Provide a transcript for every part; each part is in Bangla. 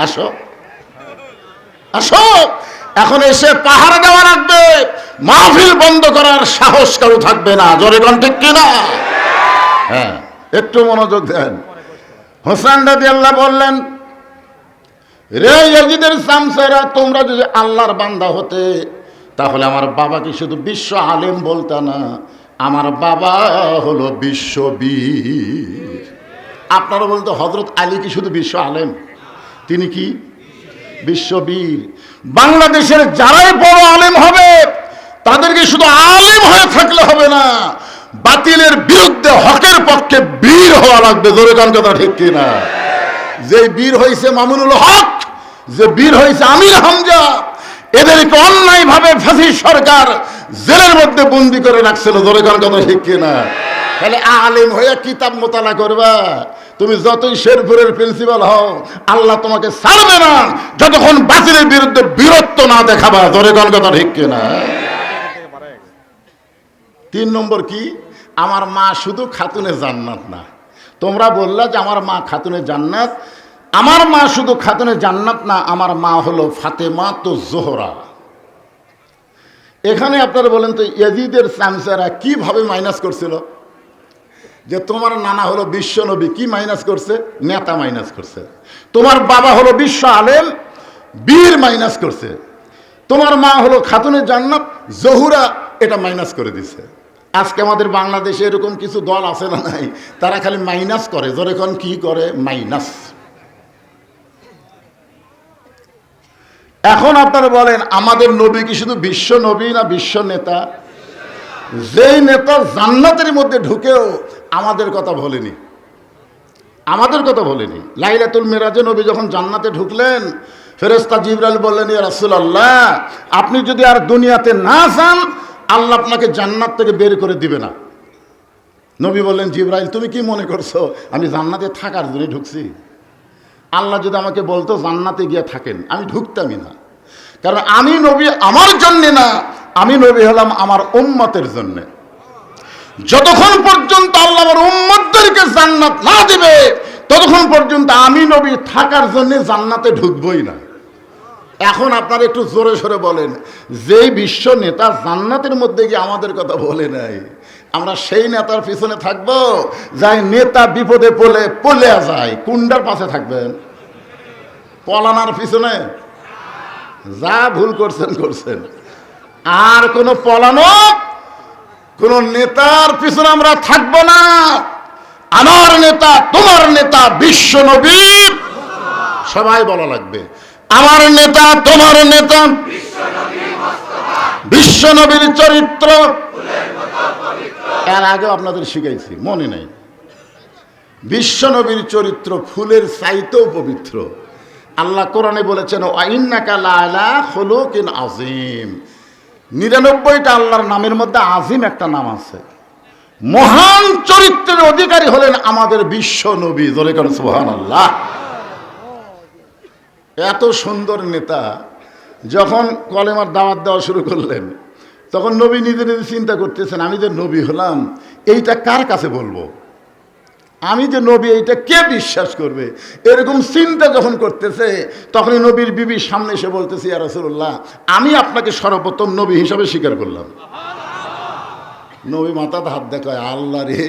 আসো আসো, এখন এসে পাহাড় দেওয়া রাখবে, মাহফিল বন্ধ করার সাহস কারো থাকবে না। জোরে কোন ঠিক কিনা? হ্যাঁ, একটু মনোযোগ দেন। হোসেন রাদিয়াল্লাহু বললেন, রে ইয়াজিদের চামচারা, তোমরা যদি আল্লাহর বান্দা হতে তাহলে আমার বাবাকে শুধু বিশ্ব আলেম বলতা না, আমার বাবা হলো বিশ্ববীর। আপনারা বলতে হযরত আলী কি শুধু বিশ্ব আলেম? তিনি কি বিশ্ববীর? বাংলাদেশের যারাই বড় আলেম হবে তাদেরকে শুধু আলেম হয়ে থাকলে হবে না, বাতিলের বিরুদ্ধে হকের পক্ষে বীর হওয়া লাগবে। জোরে কান কথা ঠিক কিনা? যে বীর হয়েছে মামুনুল হক, যে বীর হয়েছে আমির হামজা, এদেরকে অন্যায় ভাবে ফাঁসি সরকার জেলের মধ্যে বন্দি করে রাখছিল। জোরে কান কথা ঠিক কিনা? তাহলে আলেম হয়ে কিতাব মোতালা করবা, তুমি যতই শেরপুরের প্রিন্সিপাল হও, আল্লাহ তোমাকে ছাড়বে না যতক্ষণ বাতিলের বিরুদ্ধে বীরত্ব না দেখাবা। জোরে কান কথা ঠিক কিনা? 3 নম্বর কি? আমার মা শুধু খাতুনে জান্নাত না। তোমরা বললা যে আমার মা খাতুনে জান্নাত। আমার মা শুধু খাতুনে জান্নাত না, আমার মা হলো ফাতেমা তো জোহরা। এখানে আপনারা বলেন তো ইয়াজিদের চামচারা কিভাবে মাইনাস করছিল যে তোমার নানা হলো বিশ্ব নবী? কি মাইনাস করছে? নেতা মাইনাস করছে। তোমার বাবা হলো বিশ্ব আলেম, বীর মাইনাস করছে। তোমার মা হলো খাতুনে জান্নাত, জহুরা, এটা মাইনাস করে দিছে। আজকে আমাদের বাংলাদেশে এরকম কিছু দল আছে না নাই? তারা খালি মাইনাস করে। জোরে কোন কি করে? মাইনাস। এখন আপনারা বলেন আমাদের নবী কি শুধু বিশ্ব নবী না বিশ্ব নেতা? যেই নেতা জান্নাতের মধ্যে ঢুকেও আমাদের কথা বলেনি, আমাদের কথা বলেনি। লাইলাতুল মিরাজে নবী যখন জান্নাতে ঢুকলেন, ফেরেশতা জিবরাইল বললেন, ইয়া রাসূলুল্লাহ, আপনি যদি আর দুনিয়াতে না যান, আল্লাহ আপনাকে জান্নাত থেকে বের করে দিবে না। নবী বললেন, জিবরাইল তুমি কি মনে করছো আমি জান্নাতে থাকার জন্য ঢুকছি? আল্লাহ যদি আমাকে বলতো জান্নাতে গিয়ে থাকেন, আমি ঢুকতামই না। কারণ আমি নবী আমার জন্যে না, আমি নবী হলাম আমার উম্মতের জন্য। যতক্ষণ পর্যন্ত আল্লাহ আমার উম্মতদেরকে জান্নাত না দিবে, ততক্ষণ পর্যন্ত আমি নবী থাকার জন্য জান্নাতে ঢুকবই না। এখন আপনারা একটু জোরে সোরে বলেন, যেই বিশ্ব নেতা জান্নাতের মধ্যে গিয়ে আমাদের কথা বলে নাই, আমরা সেই নেতার পিছনে থাকবো যাই নেতা বিপদে পড়ে যায়? কুন্ডার পাশে থাকবেন? পলানার পিছনে? যা ভুল করছেন করছেন। আর কোন পলানো কোন নেতার পিছনে আমরা থাকবো না। আমার নেতা, তোমার নেতা বিশ্ব নবী। সবাই বলা লাগবে, আমার নেতা, তোমার নেতা বিশ্ব নবীর চরিত্র। এর আগে আপনাদের শিখাইছি, মনে নাই? বিশ্ব নবীর চরিত্র ফুলের চাইতেও পবিত্র। আল্লাহ কোরআনে বলেছেন, ওয়াইন্নাকা লাআলা খুলুকিন আযীম। 99টা আল্লাহর নামের মধ্যে আজিম একটা নাম আছে। মহান চরিত্রের অধিকারী হলেন আমাদের বিশ্ব নবী। জোরে করেন সুবহানাল্লাহ। এত সুন্দর নেতা যখন কলেমার দাওয়াত দেওয়া শুরু করলেন, তখন নবী নিজে নিজে চিন্তা করতেছেন, আমি যে নবী হলাম এইটা কার কাছে বলবো? আমি যে নবী এইটা কে বিশ্বাস করবে? এরকম চিন্তা যখন করতেছে, তখনই নবীর বিবির সামনে এসে বলতেছে, ইয়া রাসূলুল্লাহ, আমি আপনাকে সর্বপ্রথম নবী হিসাবে স্বীকার করলাম। নবী মাথাতে হাত দেখায়, আল্লাহ রে,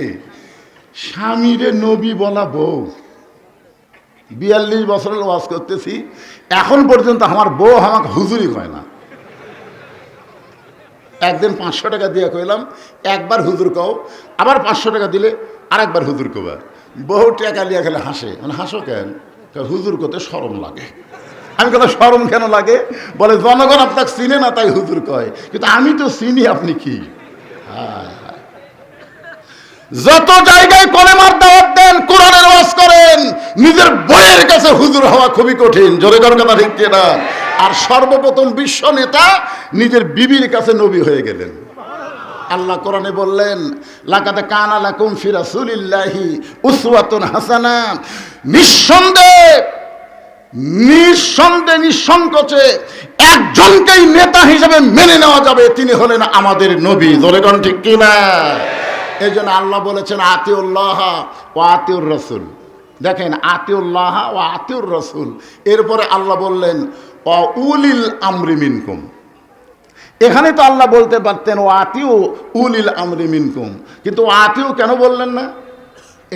স্বামীরে নবী বলা বউ। 42 বছরের ওয়াজ করতেছি, এখন পর্যন্ত আমার বউ আমাকে হুজুরি কয় না। একদিন 500 টাকা দিয়ে কইলাম, একবার হুজুর কও, আবার 500 টাকা দিলে আরেকবার হুজুর কবা। বহু টাকা লিয়া খেলে হাসে। মানে হাসো কেন? হুজুর করতে শরম লাগে। আমি কথা শরম কেন লাগে? বলে জনগণ আপনাকে চিনে না তাই হুজুর কয়, কিন্তু আমি তো চিনি, আপনি কি? যত জায়গায় কলেমার দাওয়াত দেন, কোরআনের ওয়াজ করেন, নিজের বইয়ের কাছে হুজুর হওয়া খুবই কঠিন। জোরে করেন কথা ঠিক কিনা? আর সর্বপ্রথম বিশ্ব নেতা নিজের বিবির কাছে নবী হয়ে গেলেন। আল্লাহ কোরআনে বললেন, লাকাদ কানা লাকুম ফি রাসূলিল্লাহি উসওয়াতুন হাসানা। নিঃসন্দেহে নিঃসংকোচে একজনকেই নেতা হিসেবে মেনে নেওয়া যাবে, তিনি হলেন আমাদের নবী। জোরে কোন ঠিক কিনা? এই জন্য আল্লাহ বলেছেন, আতিউল্লাহ ওয়া আতিউর রাসূল। দেখেন, আতিউল্লাহ ও আতিউর রসুল, এরপরে আল্লাহ বললেন উলিল আমরি মিনকুম। এখানে তো আল্লাহ বলতে পারতেন ও আতিউ উলিল আমরি মিনকুম, কিন্তু ও আতিউ কেন বললেন না?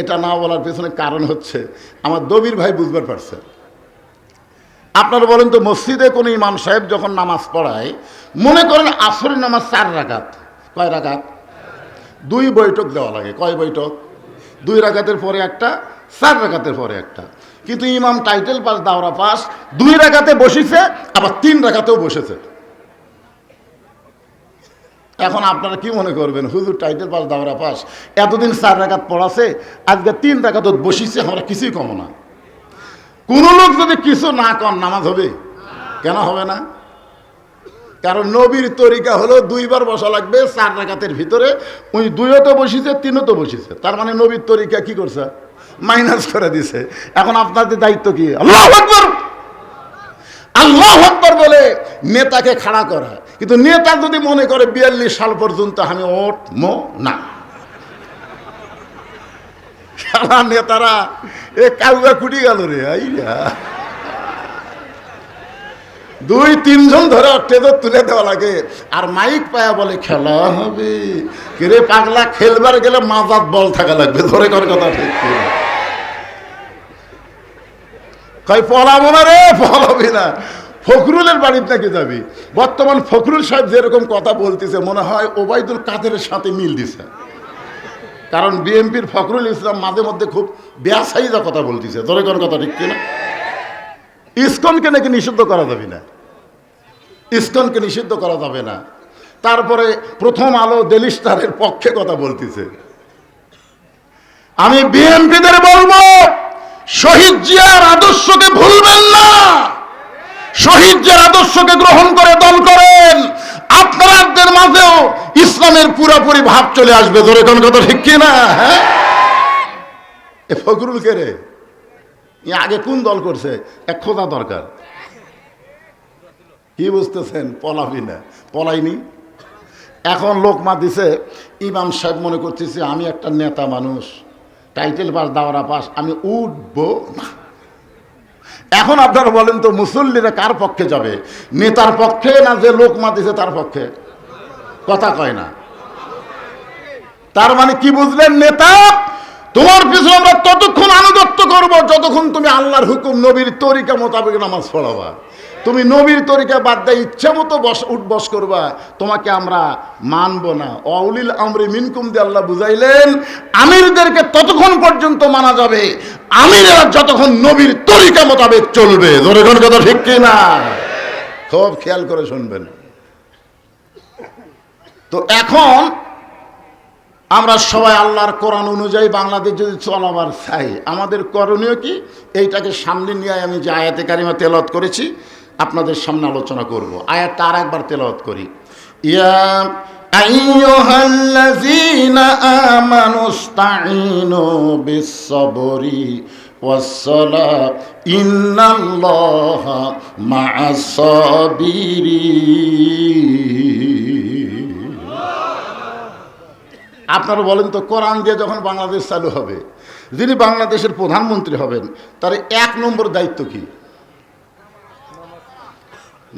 এটা না বলার পেছনে কারণ হচ্ছে আমার দবির ভাই বুঝবার পারছে। আপনারা বলেন তো, মসজিদে কোনো ইমাম সাহেব যখন নামাজ পড়ায়, মনে করেন আসরের নামাজ 4 রাকাত, কয় রাকাত? 2 বৈঠক দেওয়া লাগে। কয় বৈঠক? 2 রাকাতের পরে একটা, 4 রাকাতের পরে একটা। কিন্তু ইমাম টাইটেল পাস, দাওরা পাস, 2 রাকাতে বসেছে, আবার 3 রাকাতেও বসেছে। এখন আপনারা কি মনে করবেন, হুজুর টাইটেল পাস, দাওরা পাস, এতদিন 4 রাকাত পড়াছে, আজকে 3 রাকাত বসিছে, আমরা কিছুই কম না। কোন লোক যদি কিছু না কর, নামাজ হবে? কেন হবে না? কারণ নবীর তরিকা হলো 2 বার বসা লাগবে 4 রাকাতের ভিতরে। ওই 2ও তো বসিছে, 3ও তো বসিছে, তার মানে নবীর তরিকা কি করছে? মাইনাস করে দিছে। এখন আপনাদের দায়িত্ব কি? আল্লাহু আকবার, আল্লাহু আকবার বলে নেতাকে খাড়া করা। কিন্তু নেতা যদি মনে করে 42 সাল পর্যন্ত আমি উঠবো না, সারা নেতারা এ কাউয়া কুটি গেল রে, আইয়া 2-3 জন ধরে টেজর তুলে দেওয়া লাগে, আর মাইক পায়া বলে খেলা হবে। কিরে পাগলা, খেলবার গেলে মাজাত বল থাকা লাগবে, ধরে কর কথা ঠিক কই পলাবো না রে, পলাবি না। ফখরুলের বাড়িতে নাকি যাবি? বর্তমান ফখরুল সাহেব যেরকম কথা বলতেছে, মনে হয় ওবায়দুল কাদেরের সাথে মিল দিছে। কারণ বিএনপির ফখরুল ইসলাম মাঝে মধ্যে খুব বেয়াসাইজা কথা বলতেছে, ধরে কোন কথা ঠিক কিনা? ইসকনকে নাকি নিষিদ্ধ করা যাবে না, ইসকনকে নিষিদ্ধ করা যাবে না। তারপরে প্রথম আলো ডেইলি স্টারের পক্ষে কথা বলতেছে। আমি বিএনপিদের বলবো, শহীদ জিয়ার আদর্শকে ভুলবেন না, শহীদ জিয়ার আদর্শকে গ্রহণ করে দল করেন, আপনাদের মাঝেও ইসলামের পুরোপুরি ভাব চলে আসবে। ধরে কোন কথা ঠিক কিনা? হ্যাঁ, এ ফখরুল কে রে? আগে কোন দল করছে? এক খোঁজা দরকার। কি বুঝতেছেন? পলাবি না, পলাইনি। এখন লোকমা দিছে, ইমাম সাহেব মনে করতেছে আমি একটা নেতা মানুষ, টাইটেল পাস, দাওরা পাস, আমি উঠবো না। এখন আপনারা বলেন তো, মুসল্লিরা কার পক্ষে যাবে? নেতার পক্ষে না যে লোকমা দিছে তার পক্ষে? কথা কয় না। তার মানে কি বুঝলেন? নেতা, তোমার পিছনে আমরা ততক্ষণ আনুগত্য করব যতক্ষণ তুমি আল্লাহর হুকুম, নবীর তরিকা মোতাবেক নামাজ পড়াবা। তুমি নবীর তরিকা বাদ দিয়ে ইচ্ছা মতো উঠবস করবা, তোমাকে আমরা মানব না। অউলিল আমরি মিনকুম দিয়ে আল্লাহ বুঝাইলেন, আমিরদেরকে ততক্ষণ পর্যন্ত মানা যাবে, আমিরেরা যতক্ষণ নবীর তরিকা মোতাবেক চলবে। ধরে কোন কথা ঠিক কিনা? খুব খেয়াল করে শুনবেন। তো এখন আমরা সবাই আল্লাহর কোরআন অনুযায়ী বাংলাদেশ যদি চলাবার চাই, আমাদের করণীয় কি? এইটাকে সামনে নিয়ে আমি যে আয়াতে কারিমা তেলাওয়াত করেছি আপনাদের সামনে আলোচনা করব। আয়াতটা আর একবার তেলাওয়াত করি। ইয়া আইয়ুহাল্লাযীনা আমানুস্তাঈনু বিস-সাবরি ওয়াস-সালাহ ইন্নাল্লাহা মা'আস-সাবিরিন। আপনারা বলেন তো, কোরআন দিয়ে যখন বাংলাদেশ চালু হবে, যিনি বাংলাদেশের প্রধানমন্ত্রী হবেন, তার 1 নম্বর দায়িত্ব কি?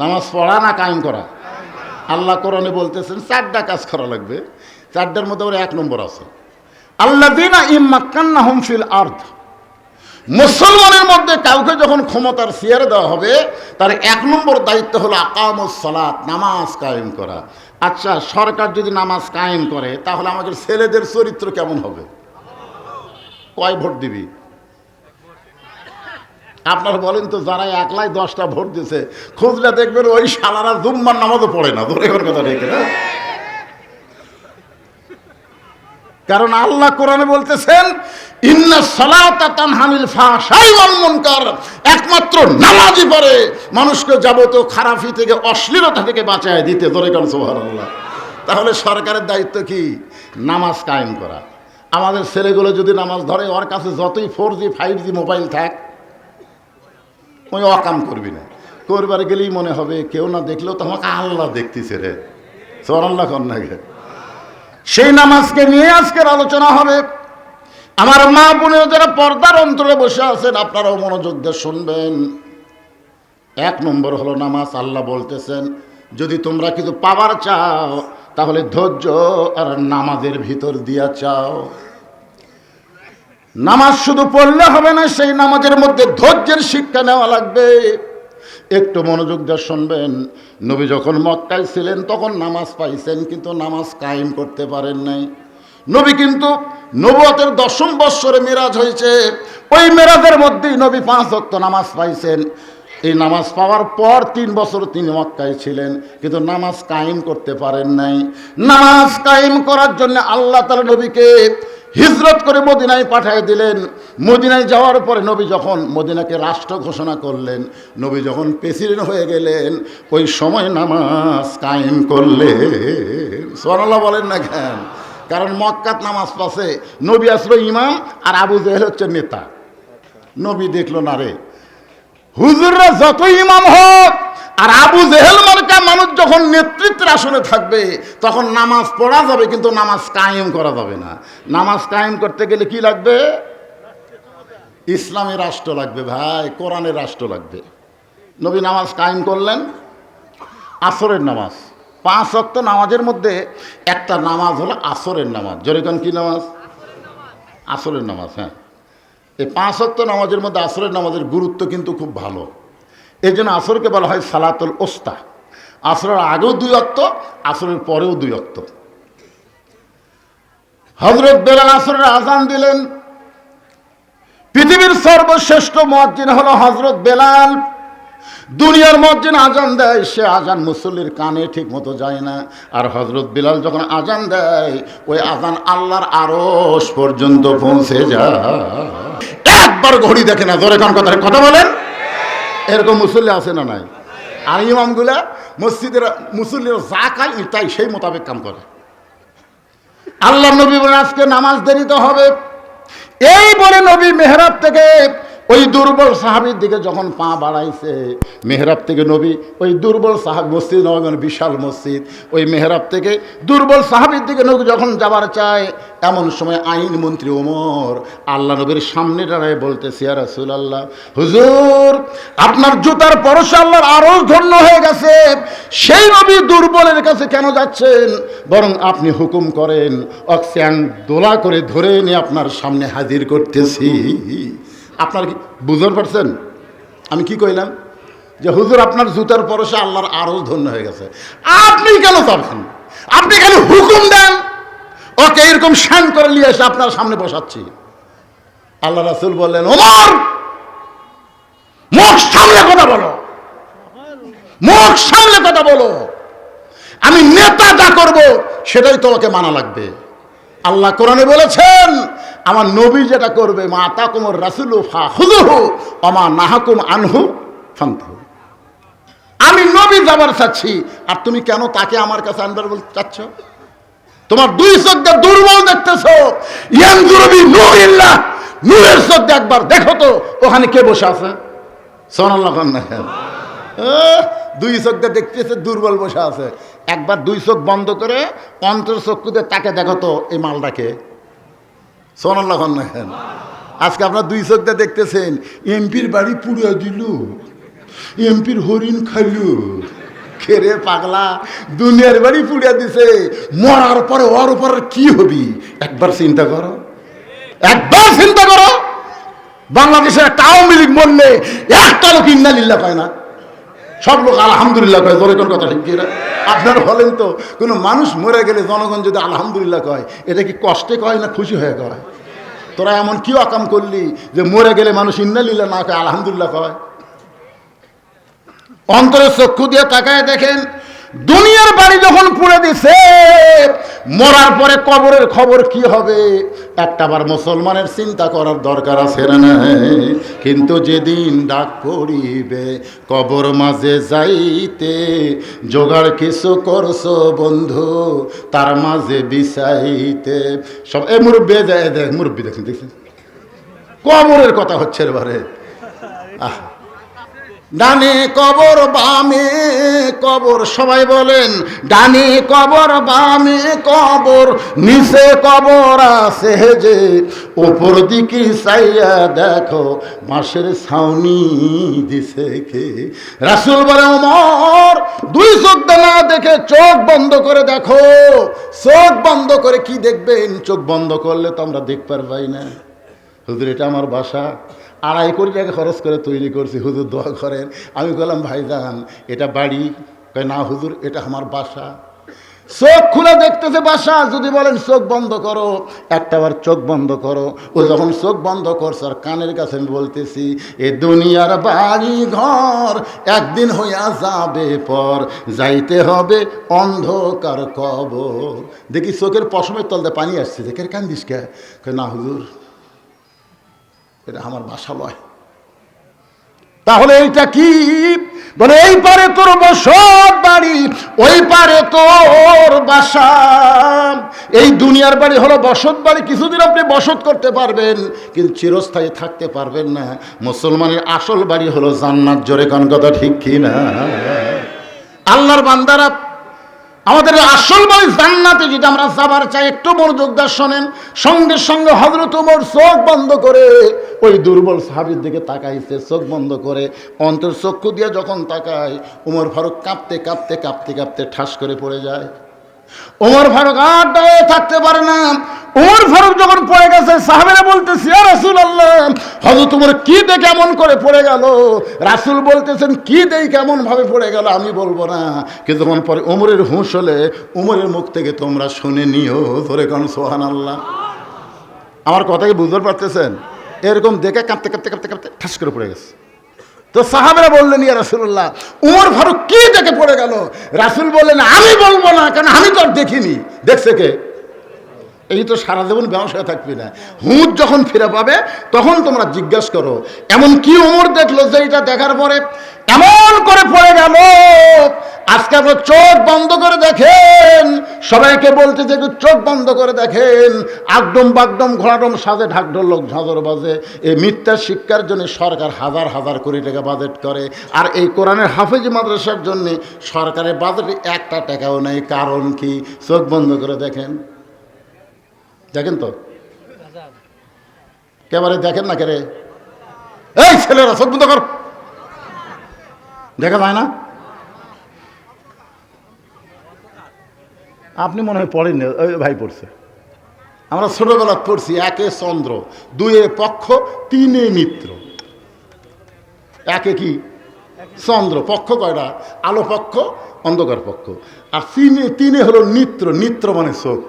নামাজ পড়া না কায়েম করা? আল্লাহ কোরআনে বলতেছেন 4টা কাজ করা লাগবে, 4টার মধ্যে ওর 1 নম্বর আছে। আল্লাযীনা ইম্মাক্কান্নাহুম ফিল আরদ। মুসলমানের মধ্যে কাউকে যখন ক্ষমতার চেয়ারে দেওয়া হবে, তার 1 নম্বর দায়িত্ব হলো আকামুস সালাত, নামাজ কায়েম করা। আচ্ছা, সরকার যদি নামাজ কায়েম করে, তাহলে আমাদের ছেলেদের চরিত্র কেমন হবে? কয় ভোট দিবি? আপনারা বলেন তো, যারা একলাই 10টা ভোট দিছে, খুঁজলে দেখবেন ওই শালারা জুম্মার নামাজও পড়ে না। ধরে কোন কথা ঠিক না? কারণ আল্লাহ কোরআনে বলতেছেন, ইন্নাস সালাতা তানহা আনিল ফাহশাই ওয়াল মুনকার। একমাত্র নামাজই পারে মানুষকে যাবতীয় খারাপি থেকে, অশ্লীলতা থেকে বাঁচায় দিতে। ধরে কোন সুবহানাল্লাহ। তাহলে সরকারের দায়িত্ব কি? নামাজ কায়েম করা। আমাদের ছেলেগুলো যদি নামাজ ধরে, ওর কাছে যতই 4G 5G মোবাইল থাক, ওই অকাম করবি না। করবার গেলেই মনে হবে কেউ না দেখলেও তো আমাকে আল্লাহ দেখতেছে রে। সুবহানাল্লাহ। কন্যাকে সেই নামাজকে নিয়ে আজকের আলোচনা হবে। আমার মা বোনেরা যারা পর্দার অন্তরে বসে আছেন, আপনারাও মনোযোগ দিয়ে শুনবেন। 1 নম্বর হলো নামাজ। আল্লাহ বলতেছেন, যদি তোমরা কিছু পাওয়ার চাও তাহলে ধৈর্য আর নামাজের ভিতর দিয়া চাও। নামাজ শুধু পড়লে হবে না, সেই নামাজের মধ্যে ধৈর্যের শিক্ষা নেওয়া লাগবে। একটু মনোযোগ দিয়ে শুনবেন। নবী যখন মক্কায় ছিলেন তখন নামাজ পাইছেন, কিন্তু নামাজ কায়েম করতে পারেন নাই। নবী কিন্তু নবুয়তের 10ম বৎসরে মেরাজ হয়েছে, ওই মেরাজের মধ্যেই নবী 5 ওয়াক্ত নামাজ পাইছেন। এই নামাজ পাওয়ার পর 3 বছর তিনি মক্কায় ছিলেন, কিন্তু নামাজ কায়েম করতে পারেন নাই। নামাজ কায়েম করার জন্য আল্লাহ তাআলা নবীকে হিজরত করে মদিনায় পাঠিয়ে দিলেন। মদিনায় যাওয়ার পরে নবী যখন মদিনাকে রাষ্ট্র ঘোষণা করলেন, নবী যখন প্রেসিডেন্ট হয়ে গেলেন, ওই সময় নামাজ কায়েম করলেন। সুবহানাল্লাহ বলেন না কেন? কারণ মক্কাত নামাজ পাশে নবী আসলো ইমাম, আর আবু জেহেল হচ্ছে নেতা। নবী দেখলো না রে, হুজুররা যত ইমাম হোক আর আবু জেহেল মার্কা মানুষ যখন নেতৃত্বের আসনে থাকবে তখন নামাজ পড়া যাবে, কিন্তু নামাজ কায়েম করা যাবে না। নামাজ কায়েম করতে গেলে কি লাগবে? ইসলামী রাষ্ট্র লাগবে ভাই, কোরআনের রাষ্ট্র লাগবে। নবী নামাজ কায়েম করলেন। আসরের নামাজ, 5 ওয়াক্ত নামাজের মধ্যে একটা নামাজ হলো আসরের নামাজ। যেরকম কি নামাজ? আসরের নামাজ। হ্যাঁ, এই 5 ওয়াক্ত নামাজের মধ্যে আসরের নামাজের গুরুত্ব কিন্তু খুব ভালো। এই জন্য আসরকে বলা হয় সালাতুল ওস্তা। আসরের আগেও 2 ওয়াক্ত, আসরের পরেও 2 ওয়াক্ত। হযরত বেলাল আসরের আজান দিলেন। পৃথিবীর সর্বশ্রেষ্ঠ মুয়াজ্জিন হলো হযরত বেলাল। দুনিয়ার মুয়াজ্জিন আজান দেয়, সে আজান মুসল্লির কানে ঠিক মতো যায় না। আর হযরত বেলাল যখন আজান দেয়, ওই আজান আল্লাহর আরশ পর্যন্ত পৌঁছে যায়। একবার ঘড়ি দেখে না, জোরে কোন কথা বলেন? এরকম মুসল্লি আছে না নাই? আর ইমামগুলা মসজিদের মুসল্লিরা যা খায় তাই সেই মোতাবেক কাম করে। আল্লাহ নবী বলেন আজকে নামাজ দেরিতে হবে। এই বলে নবী মেহরাব থেকে ওই দুর্বল সাহাবীর দিকে যখন পা বাড়াইছে, মেহরাব থেকে নবী ওই দুর্বল সাহাবী, মসজিদ নববী বিশাল মসজিদ, ওই মেহরাব থেকে দুর্বল সাহাবীর দিকে নবী যখন যাবার চায়, এমন সময় আইন মন্ত্রী ওমর আল্লাহ নবীর সামনে দাঁড়ায় বলতেছে, ইয়া রাসূলুল্লাহ, হুজুর আপনার জুতার পরশে আল্লাহর আরশ ধন্য হয়ে গেছে, সেই নবী দুর্বলের কাছে কেন যাচ্ছেন? বরং আপনি হুকুম করেন, অক্সিয়ান দোলা করে ধরে এনে আপনার সামনে হাজির করতেছি। আপনার কি বুঝতে পারছেন আমি কি কইলাম? যে হুজুর আপনার জুতার পরশে আল্লাহর আরশ ধন্য হয়ে গেছে, আপনি কেন যাবেন? আপনি কেন হুকুম দেন ওকে এরকম শান করে নিয়ে এসে আপনার সামনে বসাচ্ছি। আল্লাহ রাসূল বললেন, ওমর মুখ সামলে কথা বলো, মুখ সামলে কথা বলো। আমি নেতা যা করবো সেটাই তোমাকে মানা লাগবে। আল্লাহ কোরআনে বলেছেন, আমার নবী যেটা করবে, মা আতাকুমুর রাসূলু ফাখুযুহু ওয়া মা নাহাকুম আনহু ফান্তাহু। আমি নবী যাবার চাচ্ছি, আর তুমি কেন তাকে আমার কাছে আনবার বলতে চাচ্ছ? তোমার 2 চোখ দিয়ে দুর্বল দেখতেছো। ইয়ানজুরু বি নূরিল্লাহ, নূরের চোখ দিয়ে একবার দেখো তো ওখানে কে বসে আছে। সুবহানাল্লাহ। 2 চোখ দিয়ে দেখতেছে দুর্বল বসে আছে, একবার 2 চোখ বন্ধ করে অন্তর্চক্ষুতে তাকে দেখো তো এই মালটাকে। সুবহানাল্লাহ। আজকে আপনার 2 চোখ দিয়ে দেখতেছেন এমপির বাড়ি পুড়িয়ে দিল, এমপির হরিণ খাইল। খেরে পাগলা, দুনিয়ার বাড়ি পুড়িয়ে দিছে, মরার পরে ওর উপর কি হবি একবার চিন্তা করো, একবার চিন্তা করো। বাংলাদেশের একটা আওয়ামী লীগ মরলে একটা লোক ইন্নালিল্লাহ পায় না, সব লোক আলহামদুলিল্লাহ কয়। ধরে কোন কথা ঠিক কিনা? আপনারা বলেন তো, কোনো মানুষ মরে গেলে জনগণ যদি আলহামদুলিল্লাহ কয়, এটা কি কষ্টে কয় না খুশি হয়ে কয়? তোরা এমন কি আকাম করলি যে মরে গেলে মানুষ ইন্নালিল্লাহ না কয়, আলহামদুলিল্লাহ কয়? অন্তরে চক্ষু দিয়ে তাকায় দেখেন, দুনিয়ার বাড়ি যখন পুড়ে দিছে, মরার পরে কবরের খবর কি হবে একটাবার মুসলমানের চিন্তা করার দরকার আছে না? কিন্তু যেদিন ডাক পড়িবে কবর মাঝে যাইতে, জোগাড় কিছু করছো বন্ধু তার মাঝে বিছাইতে। সব এই মুরব্বী দেখ, মুরব্বী দেখছেন কবরের কথা হচ্ছে এবারে। ডানে কবর বামে কবর, সবাই বলেন ডানে কবর বামে কবর, নিচে কবর আছে যে, উপর দিকে চাইয়া দেখো বাঁশের ছাউনি দিছে কে। রাসূল বলে ওমর দুই চোখ না দেখে চোখ বন্ধ করে দেখো। চোখ বন্ধ করে কি দেখবেন? চোখ বন্ধ করলে তো আমরা দেখতে পারবাই না। হুজুর এটা আমার বাসা, 2.5 কোটি টাকা খরচ করে তৈরি করছি, হুজুর দোয়া করেন। আমি বললাম ভাইজান এটা বাড়ি? কয় না হুজুর এটা আমার বাসা। চোখ খুলে দেখতেছে বাসা। যদি বলেন চোখ বন্ধ করো, একটাবার চোখ বন্ধ করো। ও যখন চোখ বন্ধ করছে আর কানের কাছে আমি বলতেছি এ দুনিয়ার বাড়ি ঘর একদিন হইয়া যাবে পর, যাইতে হবে অন্ধকার কবর। দেখি চোখের পশমের তলতে পানি আসছে, দেখে কান্দিস কে? কয় না হুজুর এটা আমার বাসা লয়। তাহলে এইটা কি? বলে এই পারে তোর বসত বাড়ি, ওই পারে তোর বাসা। এই দুনিয়ার বাড়ি হলো বসত বাড়ি, কিছুদিন আপনি বসত করতে পারবেন কিন্তু চিরস্থায়ী থাকতে পারবেন না। মুসলমানের আসল বাড়ি হলো জান্নাত। জোরে কোন কথা ঠিক কি না? আল্লাহর বান্দারা আমাদের আসল বাড়ি জান্নাতে যদি আমরা যাবার চাই, একটু মনোযোগ দিয়ে শোনেন। সঙ্গে সঙ্গে হযরত ওমর চোখ বন্ধ করে ওই দুর্বল সাহাবীর দিকে তাকাইছে। চোখ বন্ধ করে অন্তর চক্ষু দিয়ে যখন তাকায়, ওমর ফারুক কাঁপতে কাঁপতে কাঁপতে কাঁপতে ঠাস করে পড়ে যায়। ওমর ফারুক আর দাঁড়িয়ে থাকতে পারে না। ওমর ফারুক যখন পড়ে গেছে, সাহাবীরা বলতেছে ইয়া রাসূলুল্লাহ হযরত ওমর কি দেখে কেমন করে পড়ে গেল? রাসূল বলতেছেন কি দেই কেমন ভাবে পড়ে গেল আমি বলবো না, কিন্তু যখন পরে ওমরের হুঁশ হলে ওমরের মুখ থেকে তোমরা শুনে নিও। ধরে কোন সুবহানাল্লাহ। আমার কথা কি বুঝতে পারতেছেন? এরকম দেখে কাঁপতে কাঁপতে কাঁপতে কাঁপতে ঠাস করে পড়ে গেছে। তো সাহাবেরা বললেন ইয়া রাসূলুল্লাহ ওমর ফারুক কি দেখে পড়ে গেল? রাসূল বললেন আমি বলবো না, কারণ আমি তো আর দেখিনি। দেখছে কে? এই তো সারা জীবন ব্যবসায় থাকবি না, হুঁশ যখন ফিরে পাবে তখন তোমরা জিজ্ঞাসা করো এমন কি ওমর দেখলো যে এটা দেখার পরে এমন করে পড়ে গেল। আজকে আপনার চোখ বন্ধ করে দেখেন, সবাইকে বলতে যে চোখ বন্ধ করে দেখেন, আগডম বাগডম ঘোড়াডম সাজে ঢাকঢোল লোক ঝাঁঝর বাজে। এই মিথ্যা শিক্ষার জন্য সরকার হাজার হাজার কোটি টাকা বাজেট করে, আর এই কোরআনের হাফেজি মাদ্রাসার জন্য সরকারের বাজেটে একটা টাকাও নেই। কারণ কি? চোখ বন্ধ করে দেখেন। দেখেন তো কেবারে দেখেন না কেরে? এই ছেলেরা চোখ বন্ধ কর, দেখা যায় না? আপনি মনে হয় পড়েন, ওই ভাই পড়ছে। আমরা ছোটবেলা পড়ছি একে চন্দ্র, দুয়ে পক্ষ, তিনে মিত্র। একে কি? চন্দ্র। পক্ষ কয়টা? আলো পক্ষ, অন্ধকার পক্ষ। আর তিনে হলো নিত্র। নিত্র মানে চোখ।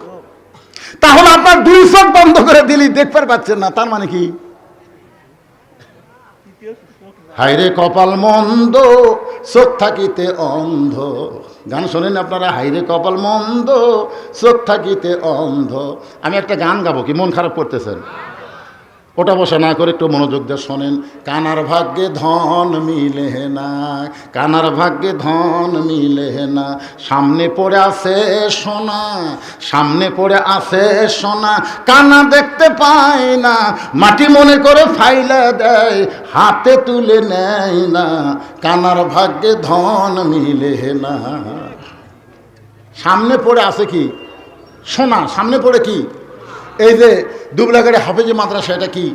তাহলে আপনার দুই চোখ বন্ধ করে দিলি দেখতে পাচ্ছেন না, তার মানে কি? হায়রে কপাল মন্দ চোখ থাকিতে অন্ধ। গান শোনেন আপনারা? হায়রে কপাল মন্দ চোখ থাকিতে অন্ধ। আমি একটা গান গাবো, কি মন খারাপ করতেছেন? ওটা বসা না করে একটু মনোযোগ দিয়ে শোনেন। কানার ভাগ্যে ধন মিলে না, কানার ভাগ্যে ধন মিলে না, সামনে পড়ে আছে সোনা, সামনে পড়ে আছে সোনা, কানা দেখতে পায় না, মাটি মনে করে ফাইলা দেয়, হাতে তুলে নেয় না, কানার ভাগ্যে ধন মিলে না। সামনে পড়ে আছে কি? সোনা। সামনে পড়ে কি? এই যে দুবলাগাড়ি হাফেজি মাদ্রাসা, এটা কি?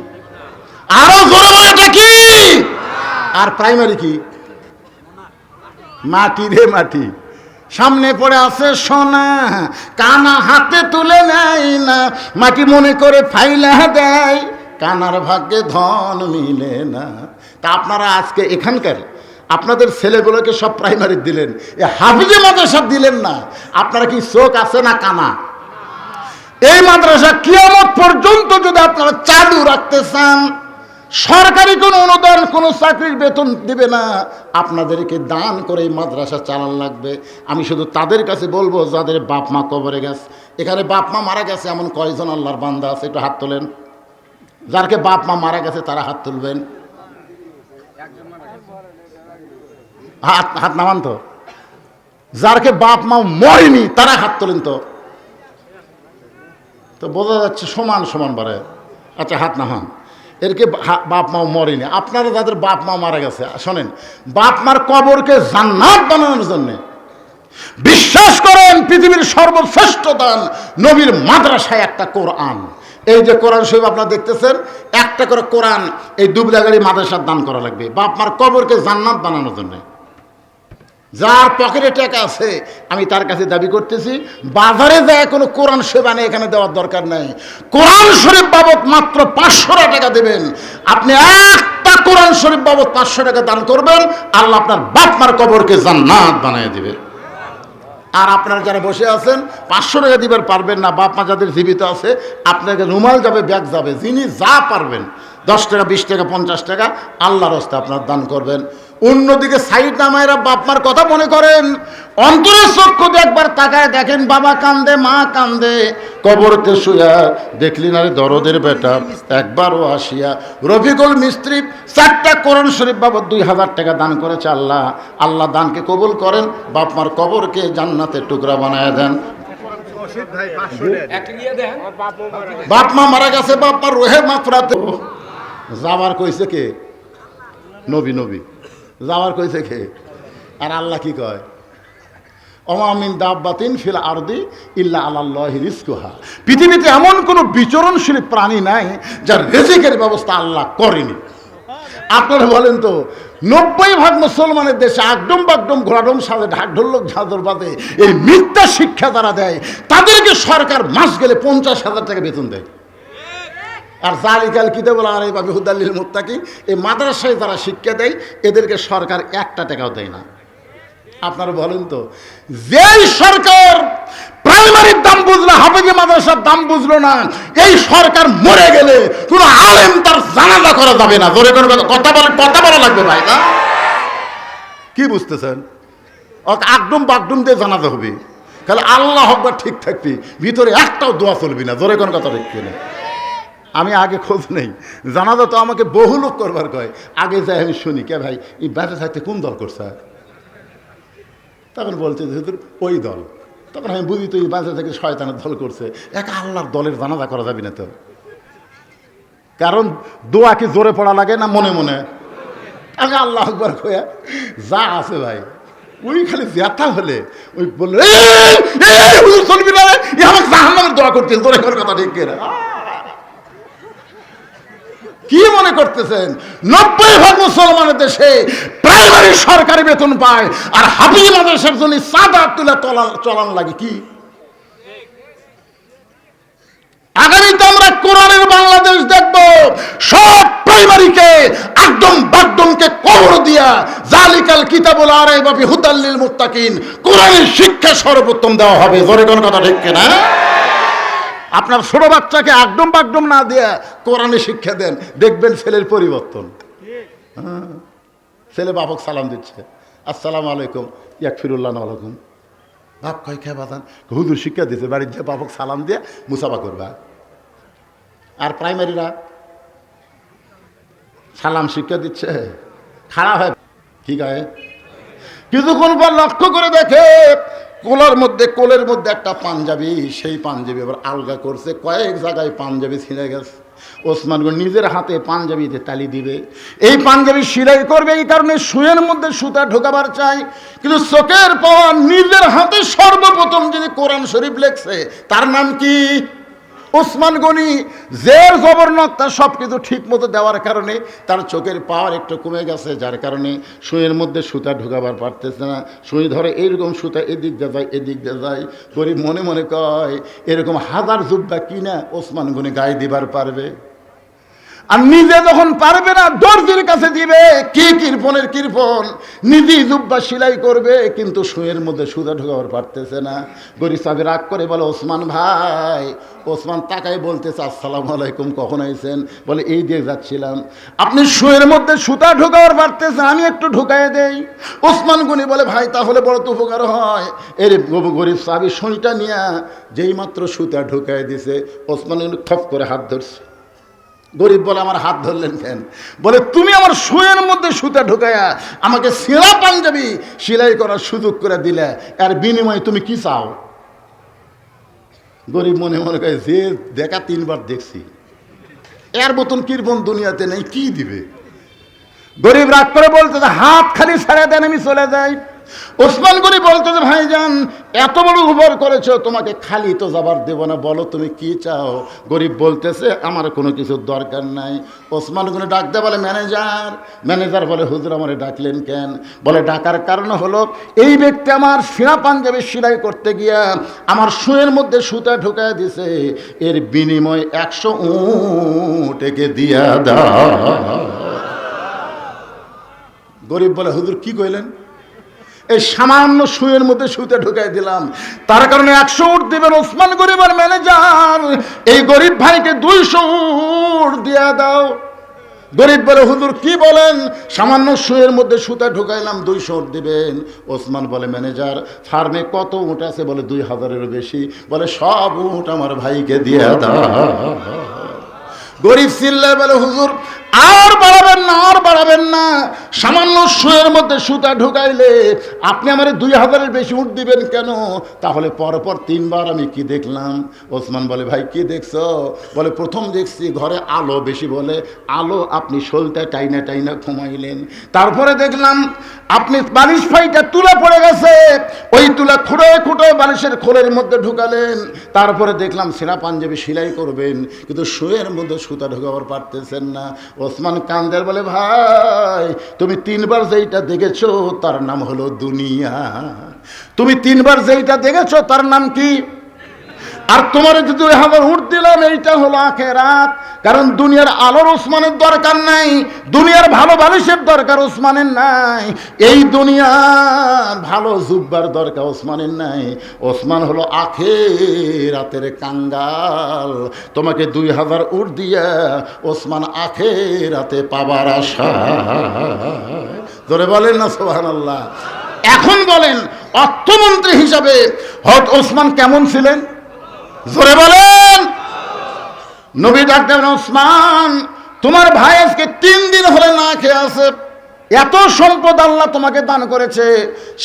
আরো জোরে বলে এটা কি? আর প্রাইমারি কি? মাটি রে মাটি। সামনে পড়ে আছে সোনা, কানা হাতে তুলে নেয় না, মাটি মনে করে ফাইলা দেয়, কানার ভাগ্যে ধন মিলে না। তা আপনারা আজকে এখানকার আপনাদের ছেলেগুলোকে সব প্রাইমারি দিলেন, এ হাফেজি মাদ্রাসা দিলেন না। আপনারা কি চোখ আছে না কানা? এই মাদ্রাসা কিয়ামত পর্যন্ত যদি আপনারা চালু রাখতে চান, সরকারি কোনো অনুদান, কোনো চাকরির বেতন দিবে না, আপনাদেরকে দান করে এই মাদ্রাসা চালান লাগবে। আমি শুধু তাদের কাছে বলবো যাদের বাপ মা কবরে গেছে। এখানে বাপ মা মারা গেছে এমন কয়জন আল্লাহর বান্দা আছে? একটু হাত তোলেন। যারকে বাপ মা মারা গেছে তারা হাত তুলবেন। হাত হাত নামান তো। যারকে বাপ মা মরেনি তারা হাত তোলেন তো। তো বোঝা যাচ্ছে সমান সমান বাড়ে। আচ্ছা হাত নামান। এরকে বাপ মাও মরেনি। আপনারা যাদের বাপ মা মারা গেছে, শোনেন, বাপ মার কবরকে জান্নাত বানানোর জন্যে বিশ্বাস করেন পৃথিবীর সর্বশ্রেষ্ঠ দান নবীর মাদ্রাসায় একটা কোরআন। এই যে কোরআন শরীফ আপনারা দেখতেছেন, একটা করে কোরআন এই দুবলাগাড়ি মাদ্রাসার দান করা লাগবে বাপ মার কবরকে জান্নাত বানানোর জন্য। যার পকেটে টাকা আছে আমি তার কাছে দাবি করতেছি, বাজারে যায় কোনো কোরআন শরীফ আনে এখানে দেওয়ার দরকার নাই। কোরআন শরীফ বাবদ মাত্র 500 টাকা দেবেন। আপনি একটা কোরআন শরীফ বাবদ 500 টাকা দান করবেন, আল্লাহ আপনার বাপ মার কবরকে জান্নাত বানিয়ে দিবে। আর আপনারা যারা বসে আছেন 500 টাকা দিবার পারবেন না, বাপ মা যাদের জীবিত আছে, আপনাকে রুমাল যাবে, ব্যাগ যাবে, যিনি যা পারবেন 10 টাকা 20 টাকা 50 টাকা আল্লাহর রাস্তায় আপনার দান করবেন। অন্যদিকে সাইড নামায়েরা বাপ মার কথা মনে করেন, অন্তরের চক্ষু দিয়ে একবার তাকায় দেখেন, বাবা কান্দে, মা কান্দে, কবরতে শুয়া দেখলি না রে দরদের বেটা একবারও আসিয়া। রফিকুল মিস্ত্রি 4টা কোরআন শরীফ বাবদ 2000 টাকা দান করেছে। আল্লাহ আল্লাহ দানকে কবুল করেন, বাপ মার কবরকে জান্নাতের টুকরা বানায় দেন। বাপ মা মারা গেছে, বাপ মার রোহে মাফরাত যাবার কইছে কে? নবী। নবী যাওয়ার কইছে কে? আর আল্লাহ কি কয়? ওমা মিন দাব্বাতিন ফিল আরদি ইল্লা আলাল্লাহি রিজকুহা। পৃথিবীতে এমন কোনো বিচরণশীল প্রাণী নাই যার রিজিকের ব্যবস্থা আল্লাহ করেনি। আপনারা বলেন তো, 90% মুসলমানের দেশে আগডম বাগডম ঘোড়াডম সাজে ঢাক ঢোলক ঝাঁঝর বাদে এই মিথ্যা শিক্ষা যারা দেয় তাদেরকে সরকার মাস গেলে 50,000 টাকা বেতন দেয়। আর জালিকাল কিতাবুল আরাইবা বিহুদাল্লিল মুত্তাকিন, এই মাদ্রাসায় যারা শিক্ষা দেয় এদেরকে সরকার 1 টাকাও দেয় না। আপনারা বলেন তো, যেই সরকার প্রাইমারির দাম বুঝলো, হাফেজি মাদ্রাসার দাম বুঝলো না, এই সরকার মরে গেলে কোনো আলেম তার জানাজা করা যাবে না। জোরে করে কথা বলা লাগবে ভাই, না কি বুঝতেছেন? আগডুম বাগডুম দিয়ে জানাজা হবে, তাহলে আল্লাহ আকবার ঠিক থাকবি, ভিতরে একটাও দোয়া চলবি না। জোরে কোন কথা ঠিক কিনা? আমি আগে খোঁজ নেই, জানাজা তো আমাকে বহু লোক করবার কয়, আগে যাই আমি শুনি, কে ভাই এই বেঁচে থাকতে কোন দল করছে? তখন বলছে যেহেতু ওই দল। তখন আমি বুঝি তো এই বেঁচে থেকে শয়তানের দল করছে, এক আল্লাহর দলের জানাজা করা যাবে না তো। কারণ দোয়া কি জোরে পড়া লাগে না মনে মনে? আগে আল্লাহ আকবার কয়া যা আছে ভাই, ওই খালি জ্যাথা হলে ওই বললে চলবি না, আমাকে জাহান্নামের দোয়া করতে জোরে করার কথা ঠিক কিনা? কি মনে করতেছেন 90% মুসলমানের দেশে প্রাইমারি সরকারি বেতন পায়, আর হাফিজ মাদ্রাসার জন্য সাদা তুলে চলান লাগে কি? আগামীতে আমরা কোরআনের বাংলাদেশ দেখব, সব প্রাইমারিকে একদম বাগদমকে কবর দিয়া জালিকাল কিতাবুল আরাইবা বিহুদাল্লিল মুত্তাকিন কোরআনের শিক্ষা সর্বোত্তম দেওয়া হবে। জোরে কোন কথা ঠিক কিনা? আপনার ছোট বাচ্চাকে একদম বাগডম না দিয়ে কোরআনে শিক্ষা দেন, দেখবেন ছেলের পরিবর্তন। ছেলে বাপক সালাম দিচ্ছে, আসসালামু আলাইকুম, ইয়াকফিরুল্লাহ আলাইকুম। বাপ কয় খেয়ে বাদান হুজুর শিক্ষা দিচ্ছে, বাড়ির যে বাপক সালাম দিয়ে মুসাফা করবা। আর প্রাইমারিরা সালাম শিক্ষা দিচ্ছে, খারাপ হয় কি গায়ে। কিছুক্ষণ পর লক্ষ্য করে দেখে কোলের মধ্যে একটা পাঞ্জাবি, সেই পাঞ্জাবি আবার আলগা করছে, কয়েক জায়গায় পাঞ্জাবি ছিঁড়ে গেছে। ওসমান গনি নিজের হাতে পাঞ্জাবিতে তালি দিবে, এই পাঞ্জাবি সেলাই করবে, এই কারণে সুয়ের মধ্যে সুতা ঢোকাবার চাই। কিন্তু চোখের পাওয়া নিজের হাতে সর্বপ্রথম যিনি কোরআন শরীফ লেখছে তার নাম কি? ওসমান গনি। জের জবর নক্তা সব কিছু ঠিক মতো দেওয়ার কারণে তার চোখের পাওয়ার একটু কমে গেছে, যার কারণে সুইয়ের মধ্যে সুতা ঢোকাবার পারতেছে না। সুই ধরে এইরকম সুতা এদিক দিয়ে যায় এদিক দিয়ে যায়, গরিব মনে মনে কয় এরকম 1000 জুব্বা কিনা ওসমান গনি গায়ে দিবার পারবে। আর নিজে যখন পারবে না দর্জির কাছে দিবে, কি কৃপণের কৃপণ, নিজেই জুব্বা সেলাই করবে, কিন্তু সুইয়ের মধ্যে সুতা ঢোকাবার পারতেছে না। গরিব সাহেব রাগ করে বলে ওসমান ভাই। ওসমান তাকাই বলতেছে আসসালামু আলাইকুম, কখন আইছেন? বলে এই দিয়ে যাচ্ছিলাম। আপনি সুইয়ের মধ্যে সুতা ঢোকাবার পারতেছেন, আমি একটু ঢুকাই দেই। ওসমান গনি বলে ভাই তাহলে বড় তো উপকার হয়। এর গরিব সাহেব সুইটা নিয়ে যেই মাত্র সুতা ঢুকাই দিছে, ওসমান গনি খপ করে হাত ধরছে। গরিব বলে আমার হাত ধরলেন কেন? বলে তুমি আমার সুয়ের মধ্যে সুতা ঢুকায়া আমাকে সেরা পাঞ্জাবি সেলাই করার সুযোগ করে দিলে, এর বিনিময়ে তুমি কি চাও? গরিব মনে মনে করে যে দেখা 3 বার দেখছি, এর মতন কৃপণ দুনিয়াতে নেই, কি দিবে? গরিব রাগ করে বলতেছে হাত খালি ছেড়ে দেন, আমি চলে যাই। ওসমান গনি বলতেছে ভাইজান এত বড় উপকার করেছো, তোমাকে খালি তো যাবার দেব না, বলো তুমি কি চাও? গরিব বলতেছে আমার কোনো কিছুর দরকার নাই। ওসমান গনি ডাক দেয় বলে ম্যানেজার। ম্যানেজার বলে হুজুর আমারে ডাকলেন কেন? বলে ডাকার কারণ হলো এই ব্যক্তি আমার সিনা পাঞ্জাবি সেলাই করতে গিয়া আমার শুয়ের মধ্যে সুতা ঢুকায় দিছে, এর বিনিময়ে 100 উট একে দিয়া দাও। গরিব বলে হুজুর কি কইলেন? এই সামান্য শুয়ের মধ্যে শুতে ঢুকাই দিলাম, তার কারণে 100 উট দিবেন। ওসমান গরিবের ম্যানেজার এই গরিব ভাইকে 200 উট দিয়া দাও। গরিব বলে হুজুর কি বলেন? সামান্য শুয়ের মধ্যে সুতা ঢুকাইলাম, 200 উট দিবেন। ওসমান বলে ম্যানেজার ফার্মে কত উট আছে? বলে 2000-এরও বেশি। বলে সব উট আমার ভাইকে দিয়া দাও। গরিব চিল্লায় বলে হুজুর আর বাড়াবেন না, আর বাড়াবেন না, সামান্য শুয়ের মধ্যে সুতা ঢুকাইলে আপনি আমার 2000-এর বেশি উঠ দিবেন কেন? তাহলে পরপর 3 বার আমি কি দেখলাম? ওসমান বলে ভাই কি দেখছো? বলে প্রথম দেখছি ঘরে আলো বেশি, বলে আলো আপনি সলতায় টাইনা টাইনা ঘুমাইলেন। তারপরে দেখলাম আপনি বালিশ ফাইটা তুলা পড়ে গেছে, ওই তুলা খুঁড়ে খুঁড়ে বালিশের খোলের মধ্যে ঢুকালেন। তারপরে দেখলাম সিনা পাঞ্জাবি সেলাই করবেন, কিন্তু শুয়ের মধ্যে সুতা ঢুকাবার পারতেছেন না। ওসমান কান্দের বলে ভাই তুমি 3 বার যেইটা দেখেছো তার নাম হলো দুনিয়া, তুমি 3 বার যেইটা দেখেছো তার নাম কি? আর তোমার যে 2000 উট দিলাম এইটা হলো আখেরাত। কারণ দুনিয়ার আলোর ওসমানের দরকার নাই, দুনিয়ার ভালো বালিশের দরকার ওসমানের নাই, এই দুনিয়ার ভালো জুব্বার দরকার ওসমানের নাই। ওসমান হলো আখেরাতের কাঙ্গাল। তোমাকে 2000 উট দিয়া ওসমান আখেরাতে পাবার আশা। ধরে বলেন না সুবহানাল্লাহ। এখন বলেন অর্থমন্ত্রী হিসাবে হযরত ওসমান কেমন ছিলেন? জোরে বলেন। নবী ডাক দেন ওসমান তোমার ভাই আজকে 3 দিন হলে না খেয়ে আছে, এত সম্পদ আল্লাহ তোমাকে দান করেছে,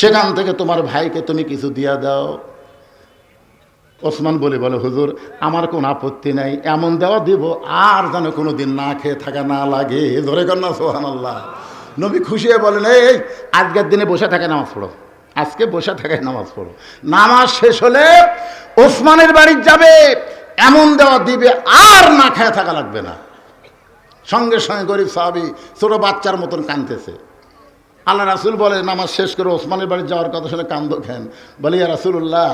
সেখান থেকে তোমার ভাইকে তুমি কিছু দিয়া দাও। ওসমান বলে হুজুর আমার কোনো আপত্তি নাই, এমন দেওয়া দিব আর যেন কোনোদিন না খেয়ে থাকা না লাগে। ধরে কর না সুবহানাল্লাহ। নবী খুশি হয়ে বলেন এই আজকের দিনে বসে থাকে নামাজ পড়ো, আজকে বসে থাকায় নামাজ পড়ো। নামাজ শেষ হলে ওসমানের বাড়ি যাবে, এমন দেওয়া দিবে আর না খেয়ে থাকা লাগবে না। সঙ্গে সঙ্গে গরিব সাহাবী ছোট বাচ্চার মতন কাঁদতেছে। আল্লাহ রাসূল বলে নামাজ শেষ করে ওসমানের বাড়ি যাওয়ার কথা শুনে কান্দ খেন। বলি ইয়া রাসূলুল্লাহ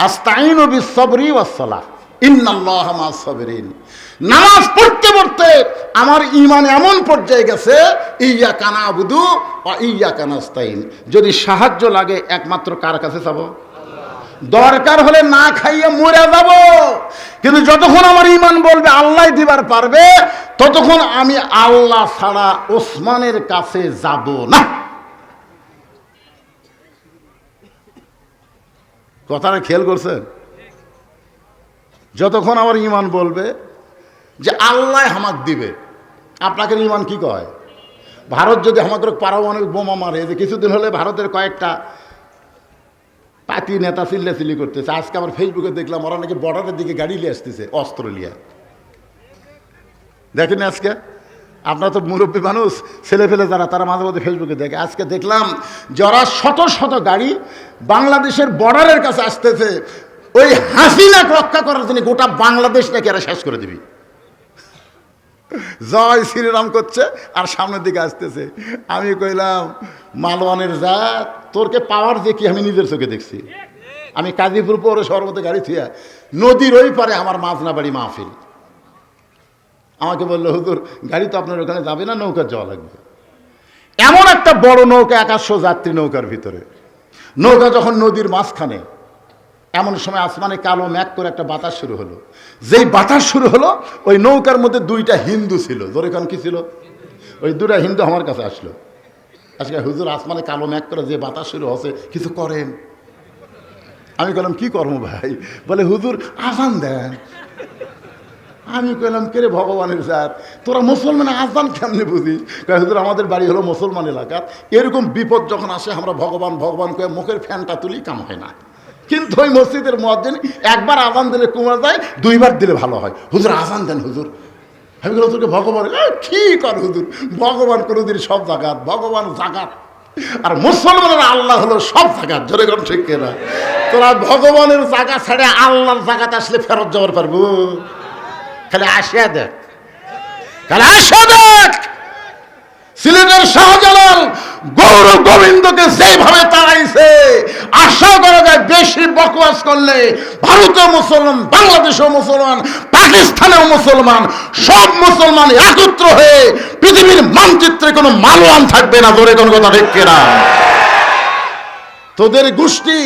আস্তাইনু বিস-সাবরি ওয়াস-সালাহ ইন্নাল্লাহা মা'আস-সাবিরিন। নামাজ পড়তে পড়তে আমার ঈমান এমন পর্যায়ে গেছে ইয়্যাকা না'বুদু ওয়া ইয়্যাকা নাস্তাইন, যদি সাহায্য লাগে একমাত্র কার কাছে যাব? দরকার হলে না খাইয়ে মরে যাব, কিন্তু যতক্ষণ আমার ঈমান বলবে আল্লাহ দিবার পারবে ততক্ষণ আমি আল্লাহ ছাড়া ওসমানের কাছে যাব না। কথাটা খেয়াল করছেন? যতক্ষণ আমার ঈমান বলবে যে আল্লাহ হামাক দিবে। আপনাকে ঈমান কি কয়? ভারত যদি আমাদের পারমাণবিক বোমা মারে, যে কিছুদিন হলে ভারতের কয়েকটা পাতি নেতা চিল্লাচিল্লি করতেছে। আজকে আমার ফেসবুকে দেখলাম ওরা নাকি বর্ডারের দিকে গাড়ি নিয়ে আসতেছে, অস্ত্র নিয়ে। দেখেন আজকে আপনারা তো মুরব্বী মানুষ, ছেলে ফেলে যারা তারা মাঝে মাঝে ফেসবুকে দেখে। আজকে দেখলাম যারা শত শত গাড়ি বাংলাদেশের বর্ডারের কাছে আসতেছে, ওই হাসিনাকে রক্ষা করার জন্য গোটা বাংলাদেশ নাকি এরা শেষ করে দিবি। জয় শ্রীরাম করছে আর সামনের দিকে আসতেছে। আমি কইলাম মালওয়ানের জাত, তোরকে পাওয়ার যে কি আমি নিজের চোখে দেখছি। আমি কাজীপুর পৌর শহরের গাড়ি থুয়া নদীর ওই পারে আমার মাজনা বাড়ি মাহফিল। আমাকে বললো হুজুর গাড়ি তো আপনার ওখানে যাবে না, নৌকা যাওয়া লাগবে। এমন একটা বড় নৌকা 100 যাত্রী নৌকার ভিতরে, নৌকা যখন নদীর মাঝখানে, এমন সময় আসমানে কালো ম্যাঘ করে একটা বাতাস শুরু হলো। যেই বাতাস শুরু হলো ওই নৌকার মধ্যে 2টা হিন্দু ছিল। ধরে কারণ কি ছিল? ওই 2টা হিন্দু আমার কাছে আসলো। আজকে হুজুর আসমানে কালো ম্যাঘ করে যে বাতাস শুরু হচ্ছে কিছু করেন। আমি বললাম কি করবো ভাই? বলে হুজুর আজান দেন। আমি কইলাম কে রে ভগবানের জাত, তোরা মুসলমান আজান কেমনি বুঝিস? হুজুর আমাদের বাড়ি হলো মুসলমান এলাকা, এরকম বিপদ যখন আসে আমরা ভগবান ভগবান করে মুখের ফ্যানটা তুলি, কাম হয় না। কিন্তু ওই মসজিদের মুয়াজ্জিন একবার আজান দিলে কমে যায়, 2বার দিলে ভালো হয়। হুজুর আজান দেন হুজুর। আমি বললাম তোকে ভগবান কি কর হুজুর, ভগবান কোনোদিন সব জাগাত, ভগবান জাগাত, আর মুসলমানের আল্লাহ হলো সব জাগাত। জোরে কোন ঠিক কিনা? তোরা ভগবানের জায়গা ছেড়ে আল্লাহর জায়গাতে আসলে ফেরত যাওয়ার পারবো? খালি আসিয়া দেখ, খালি আসিয়া দেখ। সিলেটের শাহজালাল গৌর গোবিন্দকে যেভাবে তাড়াইছে, আশা করা যায় বেশি বকওয়াস করলে ভারতীয় মুসলমান, বাংলাদেশেও মুসলমান, পাকিস্তানেও মুসলমান, সব মুসলমান একত্র হয়ে পৃথিবীর মানচিত্রে কোনো মালওয়ান থাকবে না। ধরে কোন কথা ঠিক কিনা? তোদের গোষ্ঠী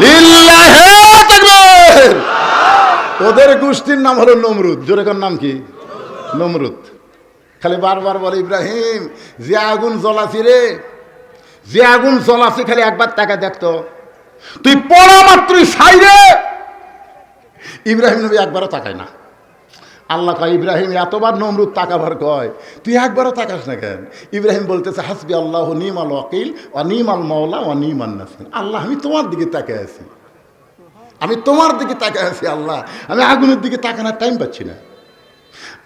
লিল্লাহে তাকবীর, ওদের গোষ্ঠীর নাম হলো নমরুদ। জোরে কোন নাম কি? নমরুদ। খালি বারবার বলে ইব্রাহিম যে আগুন জ্বলাছি রে, যে আগুন জ্বলাছি, খালি একবার তাকে দেখতো, তুই পড়া মাত্রই ছাই রে। ইব্রাহিম নবী একবারও তাকায় না। আল্লাহ কয় ইব্রাহিম এতবার নমরুদ তাকাবার কয়, তুই একবারও তাকাস না কেন? ইব্রাহিম বলতেছে হাসবি আল্লাহ নিমাল ওয়াকিল ও নিমাল মাওলা ও নিমান নাসির। আল্লাহ আমি তোমার দিকে তাকায় আছি, আমি তোমার দিকে তাকায় আছি আল্লাহ, আমি আগুনের দিকে তাকানোর টাইম পাচ্ছি না।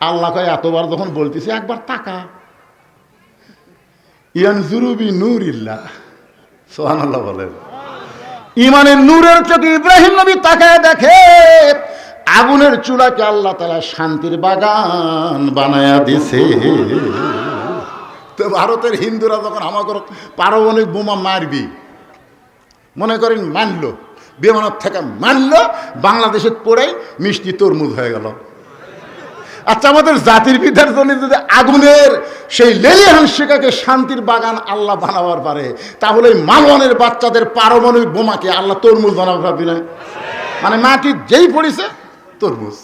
আল্লাহ কয় এতবার যখন বলতেছি একবার তাকা। ইয়ানজুরুবি নূরিল্লাহ, সুবহানাল্লাহ বলেন। ইমানের নূরের চোখে ইব্রাহিম নবী তাকায় দেখে আগুনের চুলাকে আল্লাহ তাআলা শান্তির বাগান বানায়া দিছে। তো ভারতের হিন্দুরা যখন আমাকে পারমাণবিক বোমা মারবি, মনে করেন মানলো, বিমানের থেকে মানলো, বাংলাদেশে পড়েই মিষ্টি তরমুজ হয়ে গেল। আচ্ছা, আমাদের জাতির পিতার জন্য যদি আগুনের সেই লেলিহান শিখাকে শান্তির বাগান আল্লাহ বানাবার পারে, তাহলে মালওয়ানের বাচ্চাদের পারমাণবিক বোমাকে আল্লাহ তরমুজ বানাবার পারবি না? মানে মাটি যেই পড়েছে তরমুজ,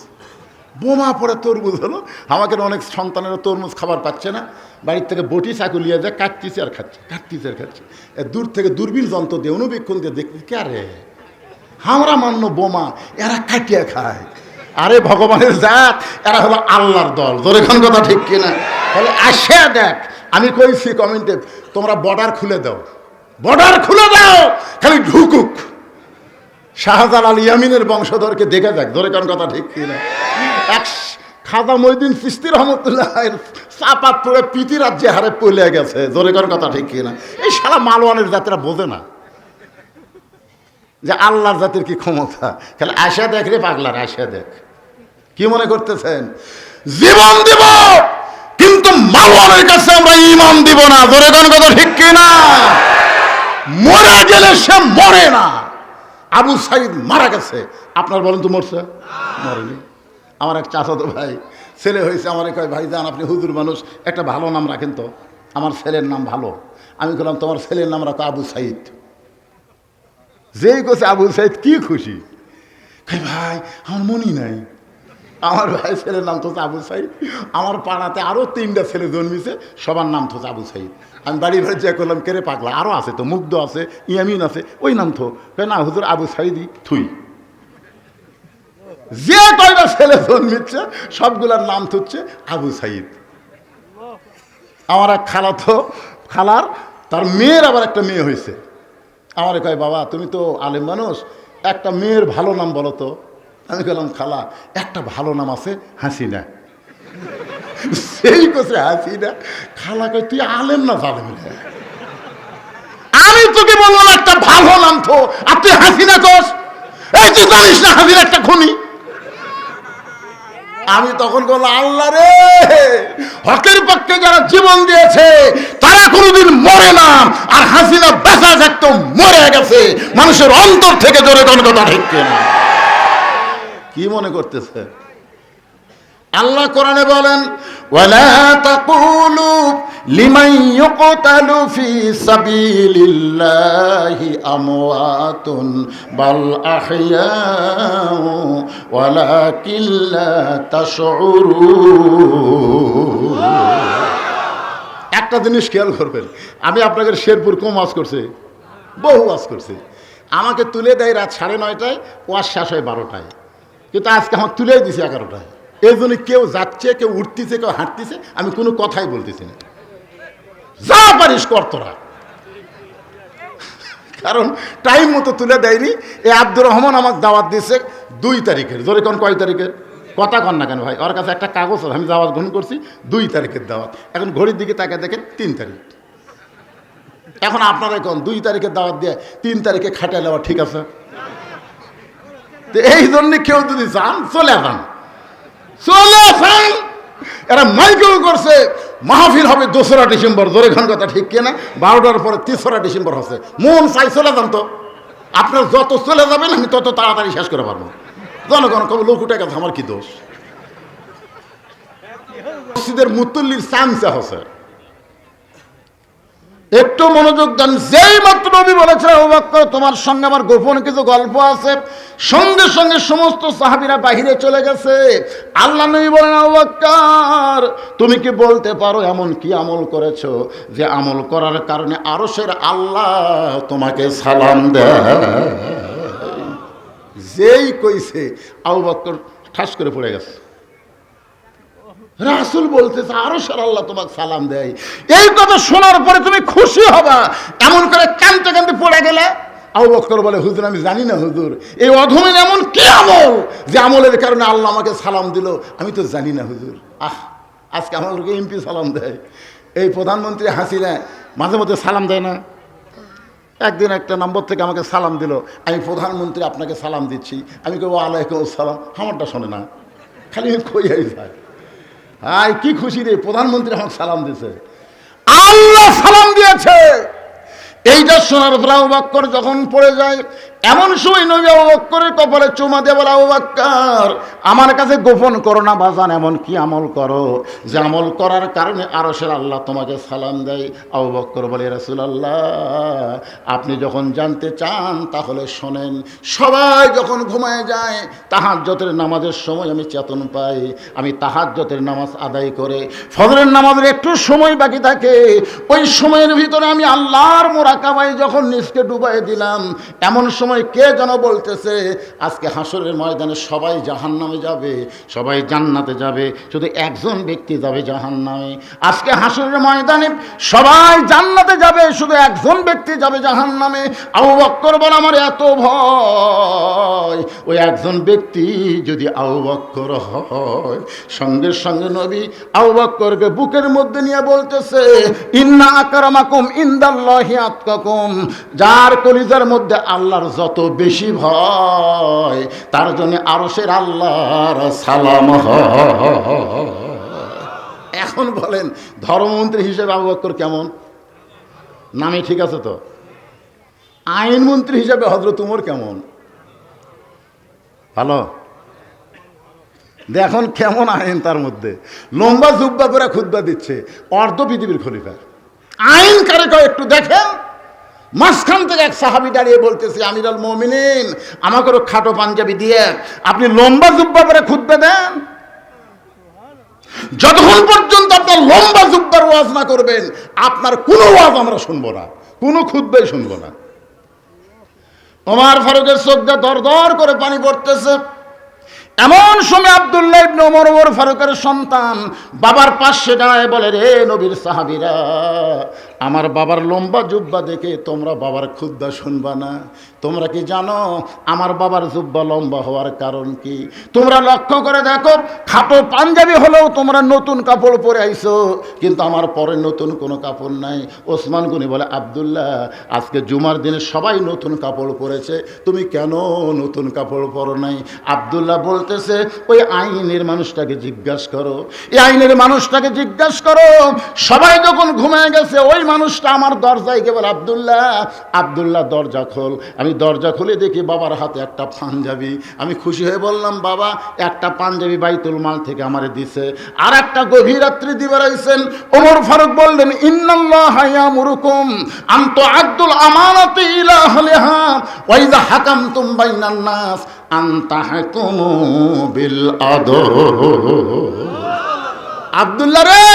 বোমা পড়ে তরমুজ হলো। আমাকে অনেক সন্তানেরা তরমুজ খাবার পাচ্ছে না, বাড়ির থেকে বটি চাকু লিয়ে যায়, কাটতিছে আর খাচ্ছে, কাটতিছে আর খাচ্ছে। দূর থেকে দূরবীন যন্ত্র দিয়ে অনুবীক্ষণ দিয়ে দেখতে, কে রে আমরা মান্য বোমা, এরা কাটিয়ে খায়। আরে ভগবানের জাত, এরা হলো আল্লাহর দল। ধরে কোন কথা ঠিক কিনা? তাহলে আসে দেখ, আমি কইছি কমেন্টে তোমরা বর্ডার খুলে দাও, বর্ডার খুলে দাও, খালি ঢুকুক। শাহজালাল ইয়ামিনের বংশধরকে দেখে যাক। ধরে কোন কথা ঠিক কিনা? এক খাজা মঈনুদ্দিন চিশতি রহমতুল্লাহ চাপাত পড়ে পিতি রাজ্যে হারে পলে গেছে। ধরে কোন কথা ঠিক কিনা? এই সারা মালওয়ানের জাতিরা বোঝে না যে আল্লাহর জাতির কি ক্ষমতা। খালি আসা দেখ রে পাগলার, আসা দেখ। কি মনে করতেছেন জীবন দিব, কিন্তু মাওলানার কাছে আমরা ঈমান দিব না। ধরে কোন কথা ঠিক কিনা? মরে গেলে সে মরে না। আবু সাইদ মারা গেছে, আপনার বলেন তো মরছে? মরেনি। আমার এক চাচাতো ভাই ছেলে হয়েছে, আমার কয় ভাইজান আপনি হুজুর মানুষ, একটা ভালো নাম রাখেন তো, আমার ছেলের নাম ভালো। আমি বললাম তোমার ছেলের নাম রাখো আবু সাইদ। যেই কোছে আবু সাইদ কি খুশি, ভাই আমার মনই নাই, আমার ভাই ছেলের নাম তো আবু সাইদ। আমার পাড়াতে আরো 3টা ছেলে জন্মিছে, সবার নাম তো আবু সাইদ। আমি বাড়ি বাড়ি যা করলাম, কেড়ে পাগলা আরো আছে তো, মুগ্ধ আছে, ইয়ামিন আছে, ওই নাম তো না হুজুর আবু সাইদই থুই। যে কয়টা ছেলে জন্মিচ্ছে সবগুলার নাম হচ্ছে আবু সাইদ। আমার এক খালার তার মেয়ের আবার একটা মেয়ে হয়েছে। আমার কয় বাবা তুমি তো আলেম মানুষ, একটা মেয়ের ভালো নাম বলো তো। আমি বললাম খালা একটা ভালো নাম আছে হাসিনা। সেই কোসে হাসিনা। খালা কয় তুই আলেম না জালেম রে? আমি তোকে বললাম একটা ভালো নাম তো, আর তুই হাসিনা কোস? এই তুই জানিস না হাসিনা একটা খুনি? আমি তখন বললাম আল্লাহ রে, হকের পক্ষে যারা জীবন দিয়েছে তারা কোনোদিন মরে না, আর হাসিনা বেঁচে থাকতো মরে গেছে মানুষের অন্তর থেকে। জোরে কোন কথা ঠিক কিনা? কি মনে করতেছে? আল্লাহ কোরআনে বলেন ওয়ালা তাকুলু লিমান ইউকতালু ফি সাবিলিল্লাহি আমওয়াতুন বাল আহইয়াউ ওয়ালাকিন লা তাশউরুন। একটা জিনিস খেয়াল করবেন, আমি আপনাদের শেরপুর কম ওয়াজ করছি, বহু ওয়াজ করছি। আমাকে তুলে দেয় রাত 9:30টায়, ওয়াজ শেষ হয় 12টায়, কিন্তু আজকে আমাকে তুলে দিছে 11টায়। এই জন্য কেউ যাচ্ছে, কেউ উঠতেছে, কেউ হাঁটতেছে, আমি কোনো কথাই বলতেছি না। যা পারিস কর তোরা, কারণ টাইম মতো তুলে দেয়নি। এই আব্দুর রহমান আমাকে দাওয়াত দিয়েছে 2 তারিখের। জোরে কোন কয় তারিখের? কথা কন না কেন ভাই? ওর কাছে একটা কাগজ আছে, আমি দাওয়াত গ্রহণ করছি 2 তারিখের দাওয়াত। এখন ঘড়ির দিকে তাকে দেখেন 3 তারিখ। এখন আপনারা কোন 2 তারিখের দাওয়াত দিয়ে 3 তারিখে খাটাই নেওয়া ঠিক আছে? এই জন্য কেউ যদি যান চলে যান, চলে যান। এরা মাইকেও করছে মাহফিল হবে 2রা ডিসেম্বর। জোরে খান কথা ঠিক কিনা? 12টার পরে 3রা ডিসেম্বর হচ্ছে। মন চাই চলে যান তো। আপনার যত চলে যাবেন আমি তত তাড়াতাড়ি শেষ করে পারবো। জনগণ কবে লোক উঠে গেছে, আমার কি দোষ? মসজিদের মুতল্লির চামচা হচ্ছে। একটু মনোযোগ দেন। যেই মাত্র নবী বলেছে আবু বকর তোমার সঙ্গে আমার গোপন কিছু গল্প আছে, সঙ্গে সঙ্গে সমস্ত সাহাবীরা বাহিরে চলে গেছে। আল্লাহ নবী বলেন আবু বকর তুমি কি বলতে পারো এমন কি আমল করেছো যে আমল করার কারণে আরশের আল্লাহ তোমাকে সালাম দেয়? যেই কইছে আবু বকর ঠাস করে পড়ে গেছে। রাসূল বলতেছে আরশের আল্লাহ তোমাকে সালাম দেয়। এই কথা শোনার পরে তুমি খুশি হবা, এমন করে কাঁদতে কাঁদতে পড়ে গেলে। আবু বকর বলে হুজুর আমি জানি না হুজুর, এই অধমের এমন কি আমল যে আমলের কারণে আল্লাহ আমাকে সালাম দিল, আমি তো জানি না হুজুর। আজকে আমাদেরকে এমপি সালাম দেয়, এই প্রধানমন্ত্রী হাসিনা মাঝে মধ্যে সালাম দেয় না? একদিন একটা নম্বর থেকে আমাকে সালাম দিল, আমি প্রধানমন্ত্রী আপনাকে সালাম দিচ্ছি। আমি কেউ ওয়ালাইকুম আসসালাম, আমারটা শোনে না, খালি কইয়াই যায়। আয় কি খুশি রে, প্রধানমন্ত্রী আমাকে সালাম দিয়েছে, আল্লাহ সালাম দিয়েছে। এইটা শোনার পর আবু বকর যখন পড়ে যায়, এমন সময় নবী আবু বকরের কপালে চুমা দিয়ে বলে আবু বকর আমার কাছে গোপন করো না বাজান, এমন কি আমল করো যে আমল করার কারণে আরশের আল্লাহ তোমাকে সালাম দেয়? আবু বকর বলে রাসূলুল্লাহ আপনি যখন জানতে চান তাহলে শোনেন। সবাই যখন ঘুমায় যায় তাহাজ্জুদের নামাজের সময় আমি চেতন পাই, আমি তাহাজ্জুদের নামাজ আদায় করে ফজরের নামাজের একটু সময় বাকি থাকে, ওই সময়ের ভিতরে আমি আল্লাহর মুরাকাবায় যখন নিজকে ডুবাই দিলাম, এমন সময় কে যেন বলতেছে আজকে হাসরের ময়দানে সবাই জাহান্নামে যাবে, সবাই জান্নাতে যাবে, শুধু একজন ব্যক্তি যাবে জাহান্নামে। আজকে হাসরের ময়দানে সবাই জান্নাতে যাবে, শুধু একজন ব্যক্তি যাবে জাহান্নামে। আবু বকর বলে আমার এত ভয়, ওই একজন ব্যক্তি যদি আবু বকর হয়। সঙ্গে সঙ্গে নবী আবু বকরকে বুকের মধ্যে নিয়ে বলতেছে ইন্না আকরামাকুম ইনদাল্লাহি আতকাকুম, যার কলিজার মধ্যে আল্লাহর যত বেশি ভয় তার জন্য আরশের আল্লাহর সালাম হয়। এখন বলেন ধর্মমন্ত্রী হিসেবে আবু বকর কেমন? নামে ঠিক আছে তো? আইনমন্ত্রী হিসেবে হযরত ওমর কেমন? ভালো। দেখুন কেমন আইন, তার মধ্যে লম্বা জুব্বা করে খুতবা দিচ্ছে, অর্ধ পৃথিবীর খলিফা। আইন কারে কয় একটু দেখেন। মাঝখান থেকে এক সাহাবী দাঁড়িয়ে বলতেছে আমিরুল মুমিনিন আমাকে খাটো পাঞ্জাবি দিয়ে আপনি লম্বা জুব্বা করে খুতবা দেন, যতক্ষণ পর্যন্ত আপনার লম্বা জুব্বার ওয়াজ না করবেন আপনার কোনো ওয়াজ আমরা শুনবো না, কোনো খুতবাই শুনবো না। ওমর ফারুকের চোখ দিয়ে দর দর করে পানি পড়তেছে। এমন সময় আব্দুল্লাহ ইবনে ওমর ওমর ফারুকের সন্তান বাবার পাশে দাঁড়ায় বলে রে নবীর সাহাবীরা আমার বাবার লম্বা জুব্বা দেখে তোমরা বাবার খুতবা শুনবা না? তোমরা কি জানো আমার বাবার জুব্বা লম্বা হওয়ার কারণ কি? তোমরা লক্ষ্য করে দেখো, খাটো পাঞ্জাবি হলেও তোমরা নতুন কাপড় পরে আইছো, কিন্তু আমার পরে নতুন কোনো কাপড় নাই। ওসমান গনি বলে আব্দুল্লাহ আজকে জুমার দিনে সবাই নতুন কাপড় পরেছে, তুমি কেন নতুন কাপড় পরো নাই? আব্দুল্লাহ বলতেছে ওই আইনের মানুষটাকে জিজ্ঞাসা করো, এই আইনের মানুষটাকে জিজ্ঞাসা করো। সবাই যখন ঘুমিয়ে গেছে ওই মানুষটা আমার দরজায় গিয়ে বলে আব্দুল্লাহ আব্দুল্লাহ দরজা খোল। আমি দরজা খুলে দেখি বাবার হাতে একটা পাঞ্জাবি। আমি খুশি হয়ে বললাম বাবা একটা পাঞ্জাবি বাইতুল মাল থেকে আমারে দিছে, আর একটা গভীর রাত্রি দিবে রাইছেন। ওমর ফারুক বললেন ইন্নাল্লাহা ইয়ামুরুকুম আন তুআদ্দুল আমানাতি ইলা আহলিহা ওয়া ইযা হাকামতুম বাইনান নাস আন তাহকুমু বিল আদল। আব্দুল্লাহ রে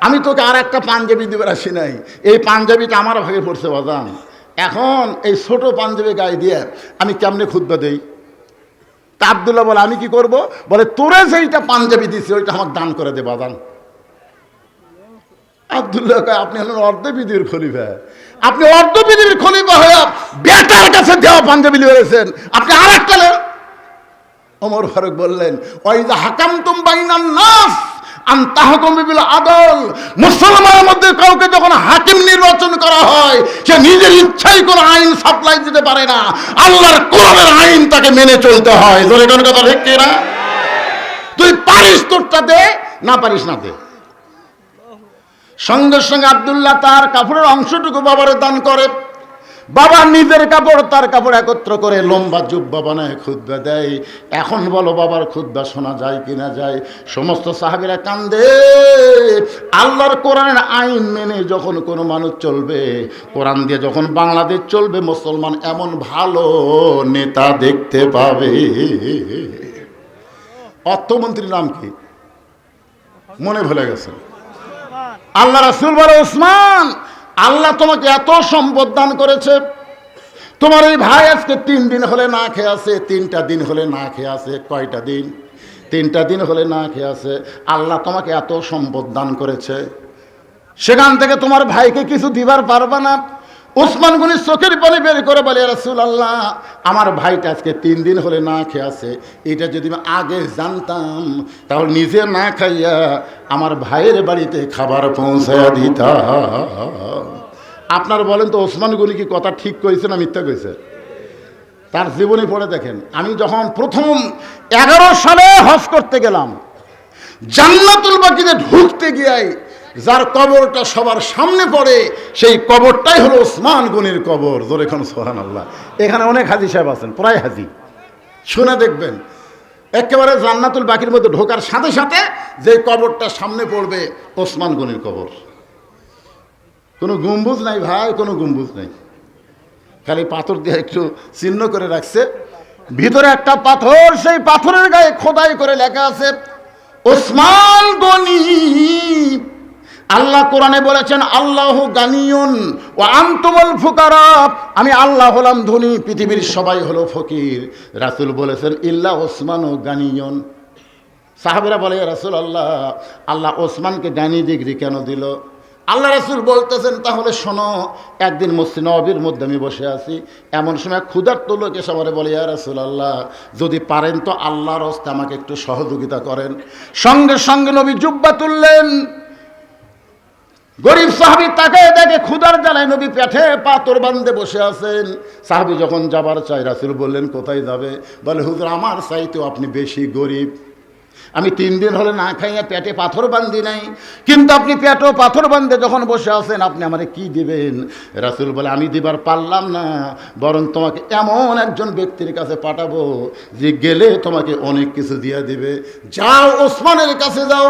আমি তোকে আর একটা পাঞ্জাবি দিবার আসি নাই, এই পাঞ্জাবিটা আমার ভাগে পড়ছে বাজান। এখন এই ছোট পাঞ্জাবি গায়ে দিয়ে আমি কেমনে খুতবা দেই? তা আব্দুল্লাহ বলে আমি কি করব? বলে তোরে যেইটা পাঞ্জাবি দিছি ওইটা আমার দান করে দে বাজান। আব্দুল্লাহ আপনি হলেন অর্ধ পৃথিবীর খলিফা, আপনি অর্ধ পৃথিবীর খলিফা হয়ে বেটার কাছে দেওয়া পাঞ্জাবি লিখেছেন, আপনি আর একটা নেন। ওমর ফারুক বললেন, ওয়াইযা হাকামতুম বাইনান নাস আন তাহকুমু বিল আদল, মুসলমানের মধ্যে কাউকে যখন হাকিম নির্বাচন করা হয়, সে নিজের ইচ্ছায় কোনো আইন সাপ্লাই দিতে পারে না, আল্লাহর কোরআনের আইন তাকে মেনে চলতে হয়। জোরে কোন কথা ঠিক কি না? তুই পারিস তোরটা দে, না পারিস না দে। সঙ্গে সঙ্গে আব্দুল্লাহ তার কাপড়ের অংশটুকু বাবারে দান করে। বাবা নিজের কাপড় তার কাপড় একত্র করে লম্বা জুব্বা বানায় খুতবা দেয়। এখন বলো বাবার খুতবা শোনা যায় কিনা যায়? সমস্ত সাহাবীরা কান্দে। আল্লাহর কোরআনের আইন মেনে যখন কোনো মানুষ চলবে, কোরআন দিয়ে যখন বাংলাদেশ চলবে, মুসলমান এমন ভালো নেতা দেখতে পাবে। অর্থমন্ত্রীর নাম কি মনে ভুলে গেছে? আল্লাহ রাসূল বলে, ওসমান, আল্লাহ তোমাকে এত সম্পদ দান করেছে, তোমার এই ভাই আজকে 3 দিন হলে না খেয়ে আছে, 3টা দিন হলে না খেয়ে আছে। কয়টা দিন? 3টা দিন হলে না খেয়ে আছে। আল্লাহ তোমাকে এত সম্পদ দান করেছে, সেখান থেকে তোমার ভাইকে কিছু দিবার পারবা না? ওসমান গনি চোখের পানি বের করে বলে, রাসূলুল্লাহ, আমার ভাইটা আজকে 3 দিন হলে না খেয়ে আছে, এটা যদি আমি আগে জানতাম তাহলে নিজে না খাইয়া আমার ভাইয়ের বাড়িতে খাবার পৌঁছায়া দিতাম। আপনার বলেন তো, ওসমান গনি কি কথা ঠিক কইছে না মিথ্যা কইছে? তার জীবনী পড়ে দেখেন। আমি যখন প্রথম 11 সালে হজ করতে গেলাম, জান্নাতুল বাকিতে ঢুকতে গিয়ে যার কবরটা সবার সামনে পড়ে, সেই কবরটাই হলো ওসমান গনির কবর। জোরে খান সুবহানাল্লাহ। এখানে অনেক হাজী সাহেব আছেন, প্রায় হাজী, শুনে দেখবেন। একেবারে জান্নাতুল বাকির মধ্যে ঢোকার সাথে সাথে যে কবরটা সামনে পড়বে, ওসমান গনির কবর। কোনো গম্বুজ নাই ভাই, কোনো গম্বুজ নাই, খালি পাথর দিয়ে একটু চিহ্ন করে রাখছে। ভিতরে একটা পাথর, সেই পাথরের গায়ে খোদাই করে লেখা আছে ওসমান গনি। আল্লাহ কোরআনে বলেছেন, আল্লাহু গানিয়ুন ওয়া আনতুমুল ফুকারা, আমি আল্লাহ হলাম ধনী, পৃথিবীর সবাই হলো ফকির। রাসূল বলেছেন, ইল্লা ওসমান ও গানিয়ুন। সাহাবীরা বলে, ইয়া রাসূলুল্লাহ, আল্লাহ ওসমানকে গানি ডিগ্রি কেন দিল? আল্লাহ রাসূল বলতেছেন, তাহলে শোনো। একদিন মসজিদ নববীর মধ্যে আমি বসে আছি, এমন সময় ক্ষুধার্ত লোক এসে আমারে বলে, ইয়া রাসূলুল্লাহ, যদি পারেন তো আল্লাহর হস্তে আমাকে একটু সহযোগিতা করেন। সঙ্গে সঙ্গে নবী জুব্বা তুললেন। গরিব সাহাবী তাকে দেখে ক্ষুধার জ্বালায় নবী পেটে পাথর বাঁধে বসে আছেন। সাহাবী যখন যাবার চাই, রাসূল বললেন, কোথায় যাবে? বলে, হুজুর, আমার চাইতেও আপনি বেশি গরিব। আমি 3 দিন হলে না খাইয়া পেটে পাথর বান্ধি নাই, কিন্তু আপনি পেটে পাথর বান্ধে যখন বসে আছেন, আপনি আমারে কি দিবেন? রাসূল বলে, আমি দিবার পারলাম না, বরং তোমাকে এমন একজন ব্যক্তির কাছে পাঠাবো যে গেলে তোমাকে অনেক কিছু দিয়ে দিবে। যাও, ওসমানের কাছে যাও।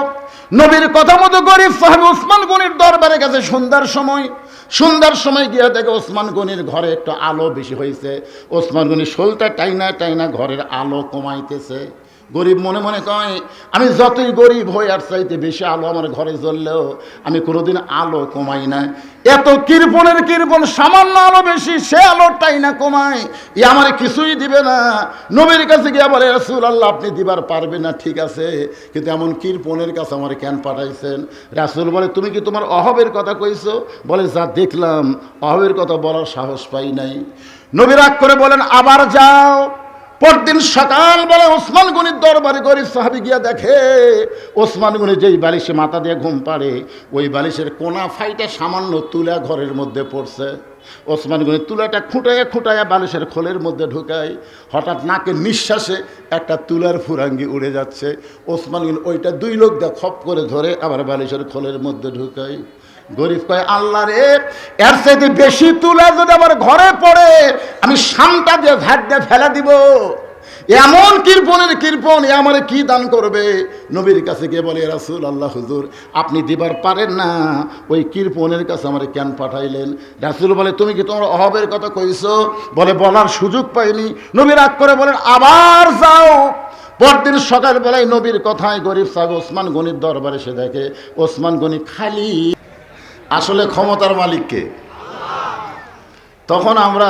নবীর কথা মতো গরিব সাহাবী ওসমান গনির দরবারে গেছে সন্ধ্যার সময় গিয়ে দেখে ওসমান গনির ঘরে একটু আলো বেশি হয়েছে। ওসমান গনি শোলটা টাইনা টাইনা ঘরের আলো কমাইতেছে। গরিব মনে মনে কয়, আমি যতই গরিব হই, আর চাইতে বেশি আলো আমার ঘরে জ্বললেও আমি কোনোদিন আলো কমাই না। এত কৃপণের কৃপণ, সামান্য আলো বেশি, সে আলোটাই না কমায়, এ আমার কিছুই দিবে না। নবীর কাছে গিয়ে বলে, রাসূলুল্লাহ, আপনি দিবার পারবেন না, ঠিক আছে, কিন্তু এমন কৃপণের কাছে আমার কেন পাঠাইছেন? রাসূল বলে, তুমি কি তোমার অভাবের কথা কইছো? বলে, যা দেখলাম, অভাবের কথা বলার সাহস পাই নাই। নবী রাগ করে বলেন, আবার যাও। পরদিন সকালবেলা ওসমান গনির দরবারে গরিব সাহাবী গিয়া দেখে ওসমান গনি যেই বালিশে মাথা দিয়ে ঘুম পাড়ে, ওই বালিশের কোনা ফাইটা সামান্য তুলা ঘরের মধ্যে পড়ছে। ওসমান গনি তুলাটা খুঁটাইয়া বালিশের খোলের মধ্যে ঢুকায়। হঠাৎ নাকের নিঃশ্বাসে একটা তুলার ফুরাঙ্গি উড়ে যাচ্ছে। ওসমান গনি ওইটা 2 লোক দিয়ে খপ করে ধরে আবার বালিশের খোলের মধ্যে ঢুকায়। গরিব কয়, আল্লাহ রে, এর চাইতে বেশি তুলা যদি আমার ঘরে পড়ে, আমি শামটা দিয়ে ঝাঁট দিয়ে ফেলে দিব। এমন কৃপণের কৃপণ, এ আমার কি দান করবে? নবীর কাছে গিয়ে বলে, রাসূলুল্লাহ, হুজুর, আপনি দিবার পারেন না, ওই কৃপণের কাছে আমার কেন পাঠাইলেন? রাসূল বলে, তুমি কি তোমার অভাবের কথা কইছো? বলে, বলার সুযোগ পাইনি। নবী রাগ করে বলেন, আবার যাও। পরদিন সকালবেলায় নবীর কথায় গরিব সাহেব ওসমান গনির দরবারে এসে দেখে ওসমান গনি খালি। আসলে ক্ষমতার মালিককে? তখন আমরা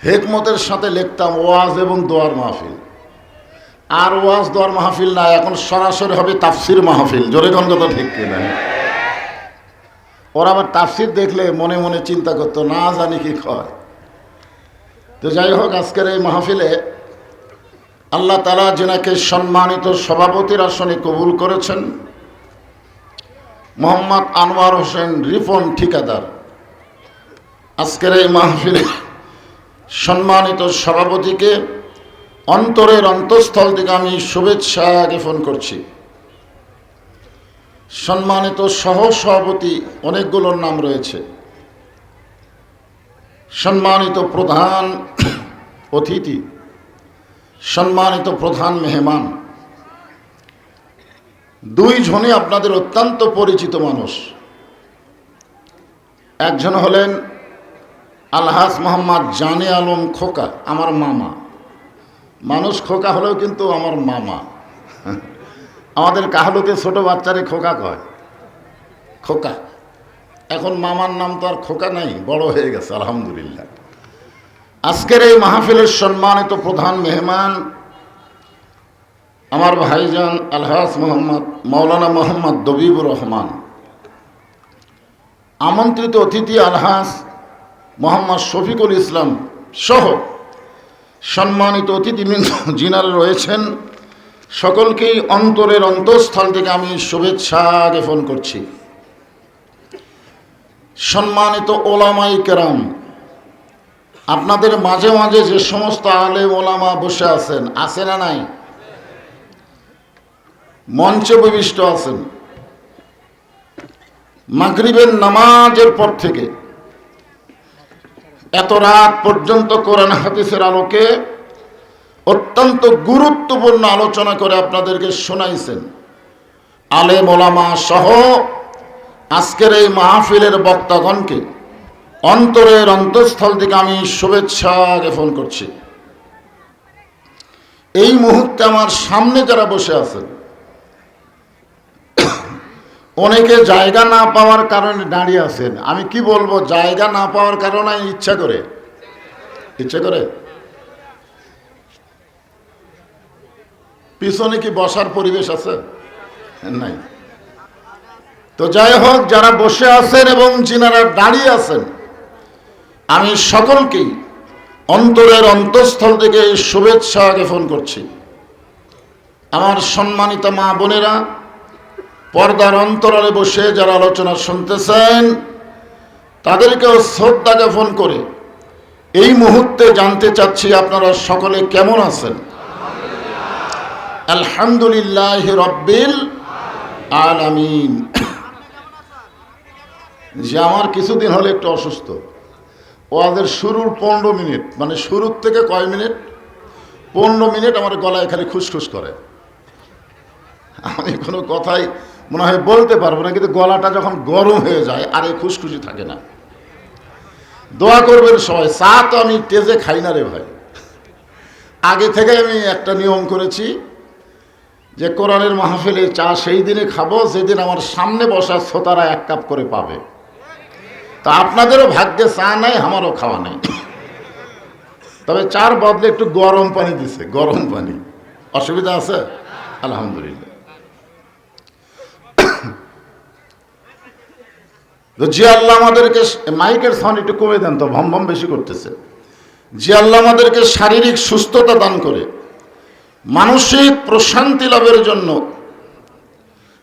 হেকমতের সাথে লিখতাম ওয়াজ এবং দোয়ার মাহফিল। আর ওয়াজ দোয়ার মাহফিল না, এখন সরাসরি হবে তাফসির মাহফিল। জোরে কোন কথা ঠিক কিনা? ওরা আবার তাফসির দেখলে মনে মনে চিন্তা করতো, না জানি কি কয়। তো যাই হোক, আজকের এই মাহফিলে আল্লাহ তাআলা যিনাকে সম্মানিত সভাপতির আসনে কবুল করেছেন, মোহাম্মদ আনোয়ার হোসেন রিপন ঠিকাদার, আজকের এই মাহফিলে সম্মানিত সভাপতিকে অন্তরের অন্তঃস্থল থেকে আমি শুভেচ্ছা জ্ঞাপন করছি। সম্মানিত সহসভাপতি অনেকগুলোর নাম রয়েছে। সম্মানিত প্রধান অতিথি, সম্মানিত প্রধান মেহমান, দুইজনই আপনাদের অত্যন্ত পরিচিত মানুষ। একজন হলেন আলহাজ মোহাম্মদ জানে আলম খোকা, আমার মামা। মানুষ খোকা হলেও কিন্তু আমার মামা। আমাদের কাহলুতে ছোট বাচ্চারে খোকা কয়, খোকা। এখন মামার নাম তো আর খোকা নাই, বড় হয়ে গেছে আলহামদুলিল্লাহ। আজকের এই মাহফিলের সম্মানিত প্রধান মেহমান আমার ভাইজান আলহাজ মোহাম্মদ মৌলানা মোহাম্মদ দবিবুর রহমান। আমন্ত্রিত অতিথি আলহাজ মোহাম্মদ শফিকুল ইসলাম সহ সম্মানিত অতিথিবৃন্দ যিনারা রয়েছেন, সকলকেই অন্তরের অন্তঃস্থল থেকে আমি শুভেচ্ছা জ্ঞাপন করছি। সম্মানিত ওলামাই কেরাম, আপনাদের মাঝে মাঝে যে সমস্ত আলেম ওলামা বসে আছেন, আছে না নাই? মঞ্চে উপবিষ্ট আছেন। মাগরিবের নামাজের পর থেকে এত রাত পর্যন্ত কোরআন হাদিসের আলোকে অত্যন্ত গুরুত্বপূর্ণ আলোচনা করে আপনাদেরকে শোনাইছেন। আলেম ওলামা সহ আজকের এই মাহফিলের বক্তাগণকে অন্তরের অন্তঃস্থল থেকে আমি শুভেচ্ছা জ্ঞাপন করছি। এই মুহূর্তে আমার সামনে যারা বসে আছেন, অনেকে জায়গা না পাওয়ার কারণে দাঁড়িয়ে আছেন। আমি কি বলবো, জায়গা না পাওয়ার কারণে ইচ্ছা করে পিছনে কি বসার পরিবেশ আছে? নাই। তো যাই হোক, যারা বসে আছেন এবং যিনারা দাঁড়িয়ে আছেন, আমি সকলকেই অন্তরের অন্তঃস্থল থেকে শুভেচ্ছা জ্ঞাপন করছি। আমার সম্মানিত মা বোনেরা, পর্দার অন্তরালে বসে যারা আলোচনা শুনতেছেন, তাদেরকেও শ্রদ্ধা জ্ঞাপন করে এই মুহূর্তে জানতে চাচ্ছি আপনারা সকলে কেমন আছেন? আলহামদুলিল্লাহ রব্বিল আলামিন। যে আমার কিছুদিন হলে একটু অসুস্থ, ওদের শুরুর 15 মিনিট, মানে শুরুর থেকে কয় মিনিট, 15 মিনিট আমার গলায় খালি খুসখুস করে। আমি কোনো কথাই মনে হয় বলতে পারবো না, কিন্তু গলাটা যখন গরম হয়ে যায় আর এই খুশখুশি থাকে না। দোয়া করবেন সবাই। চা তো আমি তেজে খাই না রে ভাই। আগে থেকে আমি একটা নিয়ম করেছি যে কোরআনের মাহফিলে চা সেই দিনে খাবো যেদিন আমার সামনে বসা শ্রোতারা 1 কাপ করে পাবে। তা আপনাদেরও ভাগ্যে চা নাই, আমারও খাওয়া নেই। তবে চার বদলে একটু গরম পানি দিছে, গরম পানি। অসুবিধা আছে? আলহামদুলিল্লাহ। যে আল্লাহ আমাদেরকে, মাইকের সাউন্ড একটু কমে দেন তো, ভম ভম বেশি করতেছে। যে আল্লাহ আমাদেরকে শারীরিক সুস্থতা দান করে মানসিক প্রশান্তি লাভের জন্য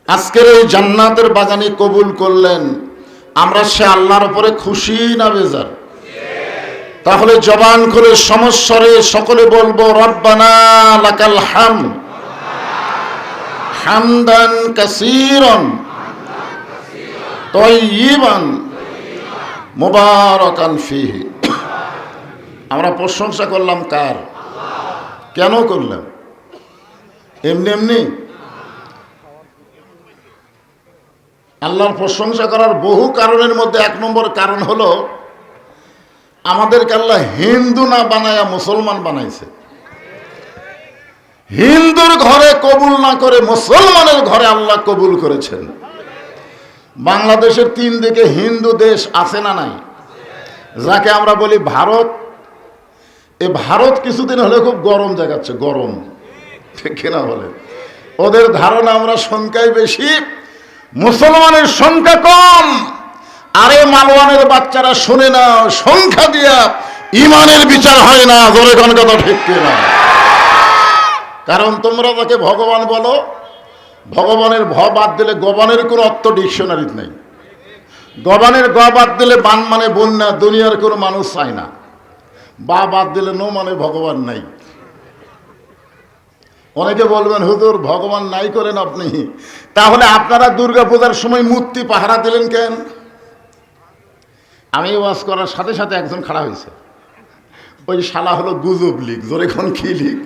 আজকের এই জান্নাতের বাগানে কবুল করলেন, আমরা সে আল্লাহর উপরে খুশি না বেজার? তাহলে জবান খুলে সমস্বরে সকলে বলবো, রব্বানা লাকাল হামদ হামদান কাসীরান তাইয়িবান মুবারাকান ফীহি। আমরা প্রশংসা করলাম কার? কেন করলাম? এমনি এমনি? আল্লাহর প্রশংসা করার বহু কারণের মধ্যে 1 নম্বর কারণ হলো আমাদেরকে আল্লাহ হিন্দু না বানায়া মুসলমান বানাইছে। হিন্দুর ঘরে কবুল না করে মুসলমানের ঘরে আল্লাহ কবুল করেছেন। বাংলাদেশের 3 দিকে হিন্দু দেশ আছে না নাই? যাকে আমরা বলি ভারত। এই ভারত কিছুদিন হলে খুব গরম দেখাচ্ছে, গরম, ঠিক কিনা বলে? ওদের ধারণা আমরা সংখ্যায় বেশি, মুসলমানের সংখ্যা কম। আরে মালওয়ানের বাচ্চারা শুনে না, সংখ্যা দিয়া ইমানের বিচার হয় না। জোরে কোন কথা ঠিক কিনা? কারণ তোমরা তাকে ভগবান বলো, ভগবানের ভ বাদ দিলে গবানের কোনো অর্থ ডিকশনারিতে নেই। গবানের গ বাদ দিলে বান মানে বন্যা, দুনিয়ার কোনো মানুষ চায় না। বা বাদ দিলে নো মানে ভগবান নাই। অনেকে বলবেন হুজুর ভগবান নাই করেন আপনি, তাহলে আপনারা দুর্গা পূজার সময় মূর্তি পাহারা দিলেন কেন? আমি ওয়াজ করার সাথে সাথে একজন খাড়া হয়েছে, ওই শালা হলো গুজব লীগ। জোরে কোন কি লীগ?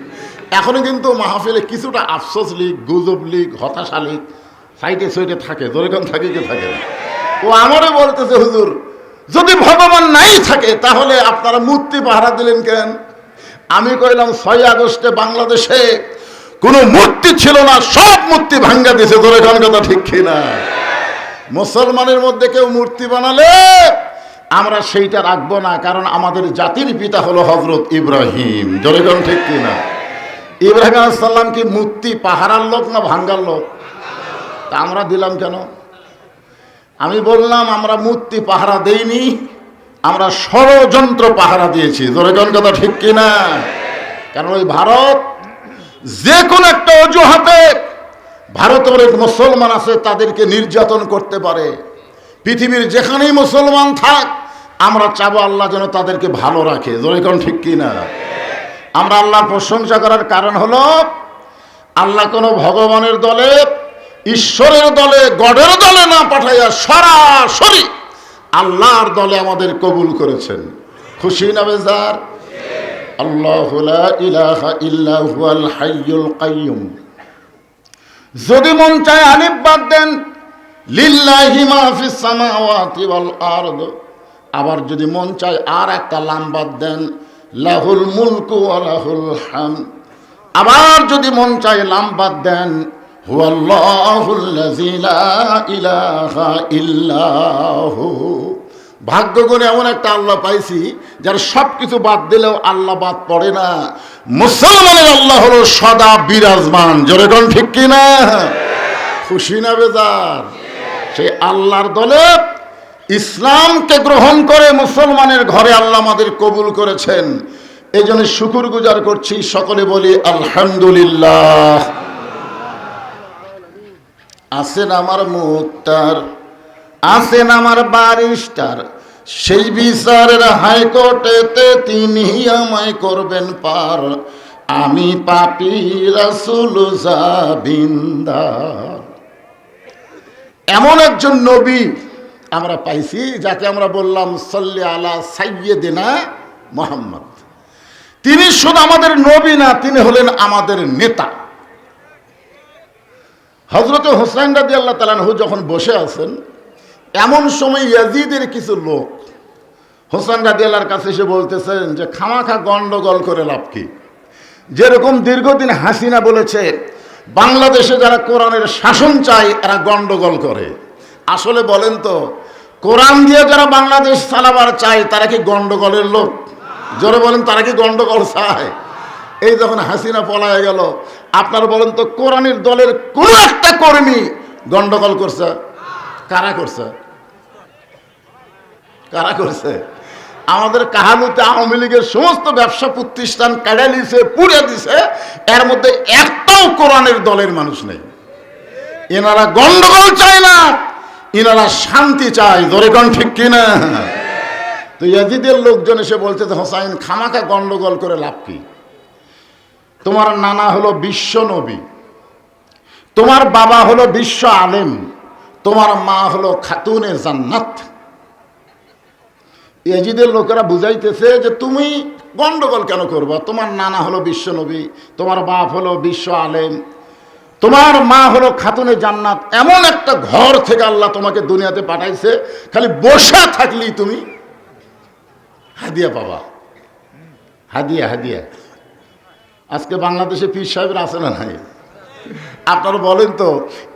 এখনো কিন্তু মাহফিলে কিছুটা আফসোস লীগ, গুজব লীগ, হতাশা লীগ সাইডে সাইডে থাকে। জোরে কোন থাকে কি থাকে না? ও আমারও বলতেছে হুজুর যদি ভগবান নাই থাকে তাহলে আপনারা মূর্তি পাহারা দিলেন কেন? আমি কইলাম 6 আগস্টে বাংলাদেশে কোনো মূর্তি ছিল না, সব মূর্তি ভাঙ্গা দিয়েছে। জোরে কোন কথা ঠিক কিনা? মুসলমানের মধ্যে কেউ মূর্তি বানালে আমরা সেইটা রাখবো না, কারণ আমাদের জাতির পিতা হলো হযরত ইব্রাহিম। জোরে কোন ঠিক কিনা? ইব্রাহিম আলাইহিস সালাম কি মূর্তি পাহারার লোক না ভাঙ্গার লোক? তা আমরা দিলাম কেন? আমি বললাম আমরা মূর্তি পাহারা দেইনি, আমরা ষড়যন্ত্র পাহারা দিয়েছি। জোরে কোন কথা ঠিক কিনা? কারণ ওই ভারত যে কোনো একটা অজুহাতে ভারতের অনেক মুসলমান আছে তাদেরকে নির্যাতন করতে পারে। পৃথিবীর যেখানেই মুসলমান থাক আমরা চাবো আল্লাহ যেন তাদেরকে ভালো রাখে। জোরে কোন ঠিক কিনা? আমরা আল্লাহর প্রশংসা করার কারণ হলো আল্লাহ কোনো ভগবানের দলে, ঈশ্বরের দলে, গডের দলে না পাঠাইয়া সরাসরি আল্লাহর দলে আমাদের কবুল করেছেন। খুশি না বেজার? আল্লাহু লা ইলাহা ইল্লা হুয়াল হাইয়ুল কাইয়ুম। যদি মন চায় আলিফ বাদ দেন লিল্লাহি মা ফিস সামাওয়াতি ওয়াল আরদ, আবার যদি মন চায় আর একটা লাম বাদ দেন লাহুল মুলকু ওয়া লাহুল হামদ, আবার যদি মন চায় লাম বাদ দেন হুয়াল্লাহুল্লাযী লা ইলাহা ইল্লাহু। ভাগ্য করে এমন একটা আল্লাহ পাইছি যার সব কিছু বাদ দিলেও আল্লাহ বাদ পড়ে না। মুসলমানের আল্লাহ হলো সদা বিরাজমান। জোরে কোন ঠিক কিনা? খুশি না বেজার? সেই আল্লাহর দলে ইসলামকে গ্রহণ করে মুসলমানের ঘরে আল্লাহ আমাদের কবুল করেছেন। এই জন্য শুকর গুজার করছি। সকলে বলি আলহামদুলিল্লাহ। আছেন আমার মুক্তার, আছেন আমার বারিস্টার, সেই বিচারের হাইকোর্টেতে তিনি আমায় করবেন পার। আমি পাপী রাসূল জাবিন্দার। এমন একজন নবী আমরা পাইছি যাকে আমরা বললাম সাল্লি আলা সাইয়্যিদিনা মুহাম্মদ। তিনি শুধু আমাদের নবী না, তিনি হলেন আমাদের নেতা। হযরত হুসাইন রাদিয়াল্লাহু তাআলা আনহু যখন বসে আছেন, এমন সময় ইয়াজিদের কিছু লোক হুসাইন রাদিয়াল্লাহর কাছে এসে বলতেছেন যে খামাখা গন্ডগোল করে লাভ কি? যেরকম দীর্ঘদিন হাসিনা বলেছে বাংলাদেশে যারা কোরআনের শাসন চায় এরা গন্ডগোল করে। আসলে বলেন তো, কোরআন দিয়ে যারা বাংলাদেশ চালাবার চায় তারা কি গন্ডগোলের লোক? জোরে বলেন, তারা কি গন্ডগোল চায়? এই যখন হাসিনা পলায় গেল, আপনারা বলেন তো কোরআনের দলের কোন একটা কর্মী গন্ডগোল করছে? কারা করছে? কারা করছে? আমাদের কাহালুতে আওয়ামী লীগের সমস্ত ব্যবসা প্রতিষ্ঠান কেড়ে নিছে, পুড়ে দিছে, এর মধ্যে একটাও কোরআনের দলের মানুষ নেই। এনারা গন্ডগোল চায় না, এনারা শান্তি চায়। ধরে কোন ঠিক কিনা? তো ইয়াজিদের লোকজন এসে বলছে যে হোসাইন খামাখা গন্ডগোল করে লাভ কি? তোমার নানা হলো বিশ্ব নবী, তোমার বাবা হলো বিশ্ব আলেম, তোমার মা হলো খাতুনে জান্নাত। ইয়াজিদের লোকেরা বুঝাইতেছে যে তুমি গন্ডগোল কেন করবা? তোমার নানা হলো বিশ্ব নবী, তোমার বাপ হলো বিশ্ব আলেম, তোমার মা হলো খাতুনে জান্নাত। এমন একটা ঘর থেকে আল্লাহ তোমাকে দুনিয়াতে পাঠাইছে, খালি বসে থাকলেই তুমি হাদিয়া পাবা। হাদিয়া হাদিয়া। আজকে বাংলাদেশে পীর সাহেবের আছে না নাই? আপনারা বলেন তো,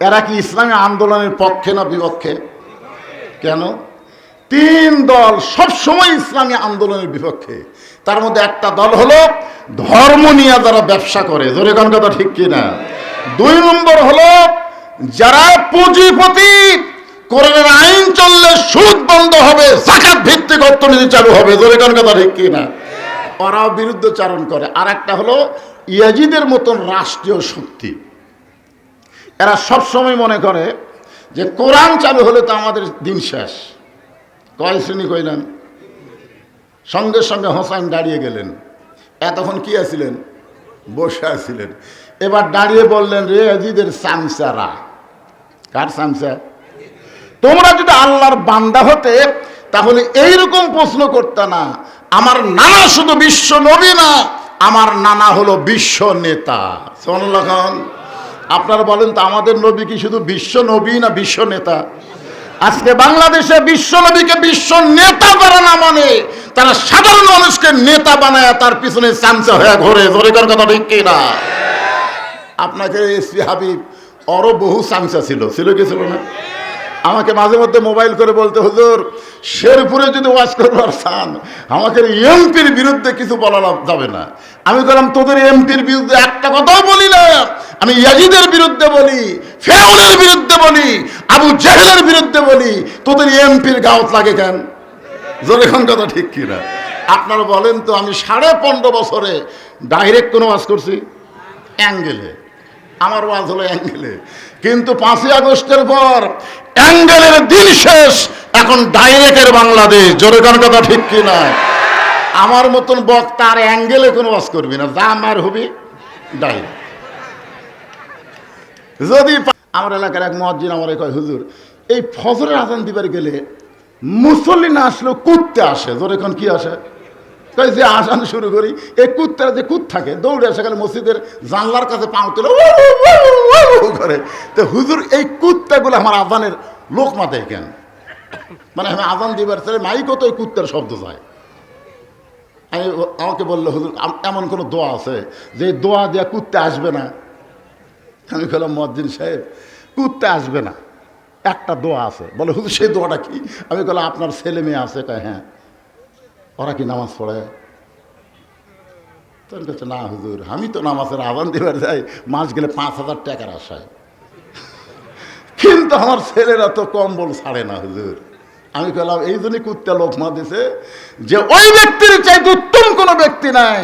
এরা কি ইসলামী আন্দোলনের পক্ষে না বিপক্ষে? কেন? 3 দল সব সময় ইসলামী আন্দোলনের বিপক্ষে। তার মধ্যে একটা দল হলো ধর্ম নিয়ে যারা ব্যবসা করে। জোরে কোন কথা ঠিক কিনা? 2 নম্বর হলো যারা পুঁজিপতি, কোরআনের আইন চললে সুদ বন্ধ হবে, যাকাত ভিত্তিক অর্থনীতি চালু হবে। জোরে কোন কথা ঠিক কিনা? ওরাও বিরুদ্ধচারণ করে। আর একটা হলো ইয়াজিদের মতন রাষ্ট্রীয় শক্তি, এরা সবসময় মনে করে যে কোরআন চালু হলে তো আমাদের দিন শেষ। কয় শ্রেণী কইলেন? সঙ্গে সঙ্গে হোসাইন দাঁড়িয়ে গেলেন। এতক্ষণ কি আছিলেন? বসে আছিলেন। এবার দাঁড়িয়ে বললেন, রে ইয়াজিদের চামচারা। কার চামচা? তোমরা যদি আল্লাহর বান্দা হতে তাহলে এইরকম প্রশ্ন করতে না, আমার নানা শুধু বিশ্ব নবী না, আমার নানা হলো বিশ্ব নেতা। সোনলাখন আপনারা বলেন তো, আমাদের নবী কি শুধু বিশ্ব নবী না বিশ্ব নেতা? আজকে বাংলাদেশে বিশ্ব নবীকে বিশ্ব নেতা করা না মানে তারা সাধারণ মানুষকে নেতা বানায় তার পিছনে চামচা হয়ে ঘোরে। জোরেকার কথা ঠিক কিনা? আপনাকে এসপি হাবিব আরো বহু চামচা ছিল কি ছিল না? আমাকে মাঝে মধ্যে মোবাইল করে বলতে, হুজুর শেরপুরে যদি ওয়াজ করবার চান আমাকে এমপির বিরুদ্ধে কিছু বলা যাবে না। আমি বললাম, তোদের এমপির বিরুদ্ধে একটা কথাও বলি না, আমি ইয়াজিদের বিরুদ্ধে বলি, ফেরাউনের বিরুদ্ধে বলি, আবু জেহেলের বিরুদ্ধে বলি, তোদের এমপির গাওত লাগে কেন? যখন কথা ঠিক কিনা? আপনারা বলেন তো, আমি 15.5 বছরে ডাইরেক্ট কোনো ওয়াজ করছি? অ্যাঙ্গেলে। আমার ওয়াজ হলো অ্যাঙ্গেলে, কিন্তু 5ই আগস্টের পর অ্যাঙ্গেলের দিন শেষ, এখন ডাইরেক্টের বাংলাদেশ। জোরে কোন কথা ঠিক কিনা? আমার মতন বক্তা আর অ্যাঙ্গেলে কোনো ওয়াজ করবি না, যা মার হবি ডাইরেক্ট। যদি আমার এলাকার এক মুয়াজ্জিন আমার কয়, হুজুর এই ফজরের আজান দিবার গেলে মুসল্লি না আসলেও কুত্তে আসে। জোরে কোন কি আসে? কই যে আজান শুরু করি, এই কুত্তারা যে কুত থাকে দৌড়ে আসে, খালি মসজিদের জানলার কাছে পাও তুলে করে। তো হুজুর এই কুত্তাগুলো আমার আজানের লোকমা দেয় কেন? মানে আমি আজান দিবার ছেলে মাইকও তো ওই কুত্তার শব্দ যায়। আমি আমাকে বললো, হুজুর এমন কোনো দোয়া আছে যে দোয়া দেওয়া কুত্তে আসবে না? আমি বললাম, মুয়াজ্জিন সাহেব কুত্তে আসবে না, একটা দোয়া আছে। বলে, হুজুর সেই দোয়াটা কি? আমি বললাম, আপনার ছেলে মেয়ে আছে? কয় হ্যাঁ। ওরা কি নামাজ পড়ে? তোর কাছে না হুজুর, আমি তো নামাজের আজান দিবার যাই মাস গেলে 5,000 টাকার আশায়, কিন্তু আমার ছেলেরা তো কম্বল ছাড়ে না হুজুর। আমি বললাম, এই জন্যই কুত্তা লোকমা দিছে যে ওই ব্যক্তির চাইতে উত্তম কোনো ব্যক্তি নাই।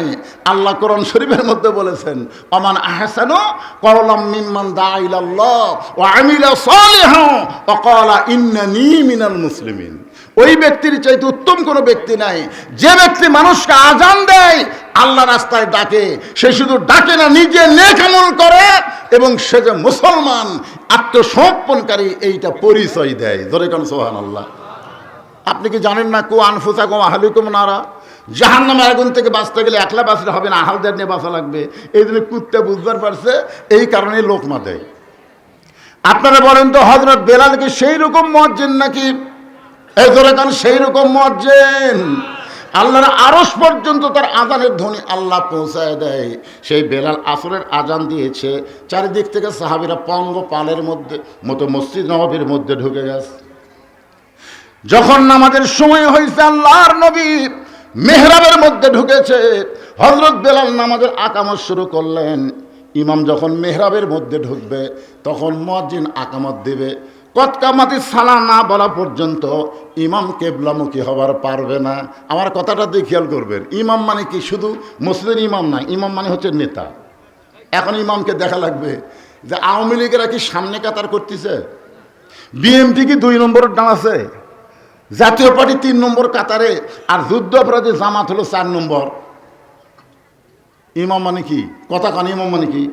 আল্লাহ কোরআন শরীফের মধ্যে বলেছেন, ওমান আহসানু কওলাম মিম্মান দাআ ইলাল্লাহ ওয়া আমিলা সালিহান ওয়া ক্বালা ইন্নানী মিনাল মুসলিমিন। ওই ব্যক্তির চাইতে উত্তম কোনো ব্যক্তি নাই যে ব্যক্তি মানুষকে আজান দেয়, আল্লাহ রাস্তায় ডাকে, সে শুধু ডাকে না, নিজে নেক আমল করে এবং সে যে মুসলমান আত্মসমর্পণকারী এইটা পরিচয় দেয়। ধরে কেন সুবহানাল্লাহ। আপনি কি জানেন না, কু আনফুসাকুম আহলিকুম নারা, জাহান্নামের আগুন থেকে বাঁচতে গেলে একলা বাঁচলে হবে না, আহলদের নিয়ে বাঁচা লাগবে। এই জন্য কুত্তে বুঝবার পারছে, এই কারণে লোকমা দেয়। আপনারা বলেন তো, হযরত বেলাল কি সেই রকম মুয়াজ্জিন নাকি? এই ধরে কারণ সেই রকম মুয়াজ্জিন, আল্লাহর আরশ পর্যন্ত তার আজানের ধ্বনি আল্লাহ পৌঁছায় দেয়। সেই বেলাল আসরের আজান দিয়েছে, চারিদিক থেকে সাহাবীরা পঙ্গপালের মতো মসজিদ নববীর মধ্যে ঢুকে গেছে। যখন নামাজের সময় হয়েছে, আল্লাহর নবী মেহরাবের মধ্যে ঢুকেছে, হযরত বেলাল নামাজের আকামত শুরু করলেন। ইমাম যখন মেহরাবের মধ্যে ঢুকবে তখন মুয়াজ্জিন আকামত দিবে। কতকামাতি সালা না বলা পর্যন্ত ইমাম কেবলামুখী হবার পারবে না। আমার কথাটা দিয়ে খেয়াল করবেন, ইমাম মানে কি শুধু মসজিদের ইমাম না, ইমাম মানে হচ্ছে নেতা। এখন ইমামকে দেখা লাগবে যে আওয়ামী লীগেরা কি সামনে কাতার করতেছে, বিএনপি কি 2 নম্বরের ডান আছে, জাতীয় পার্টি 3 নম্বর কাতারে, আর যুদ্ধ অপরাধী জামাত হলো 4 নম্বর। ইমাম মানে কি? কথা কান, ইমাম মানে কি?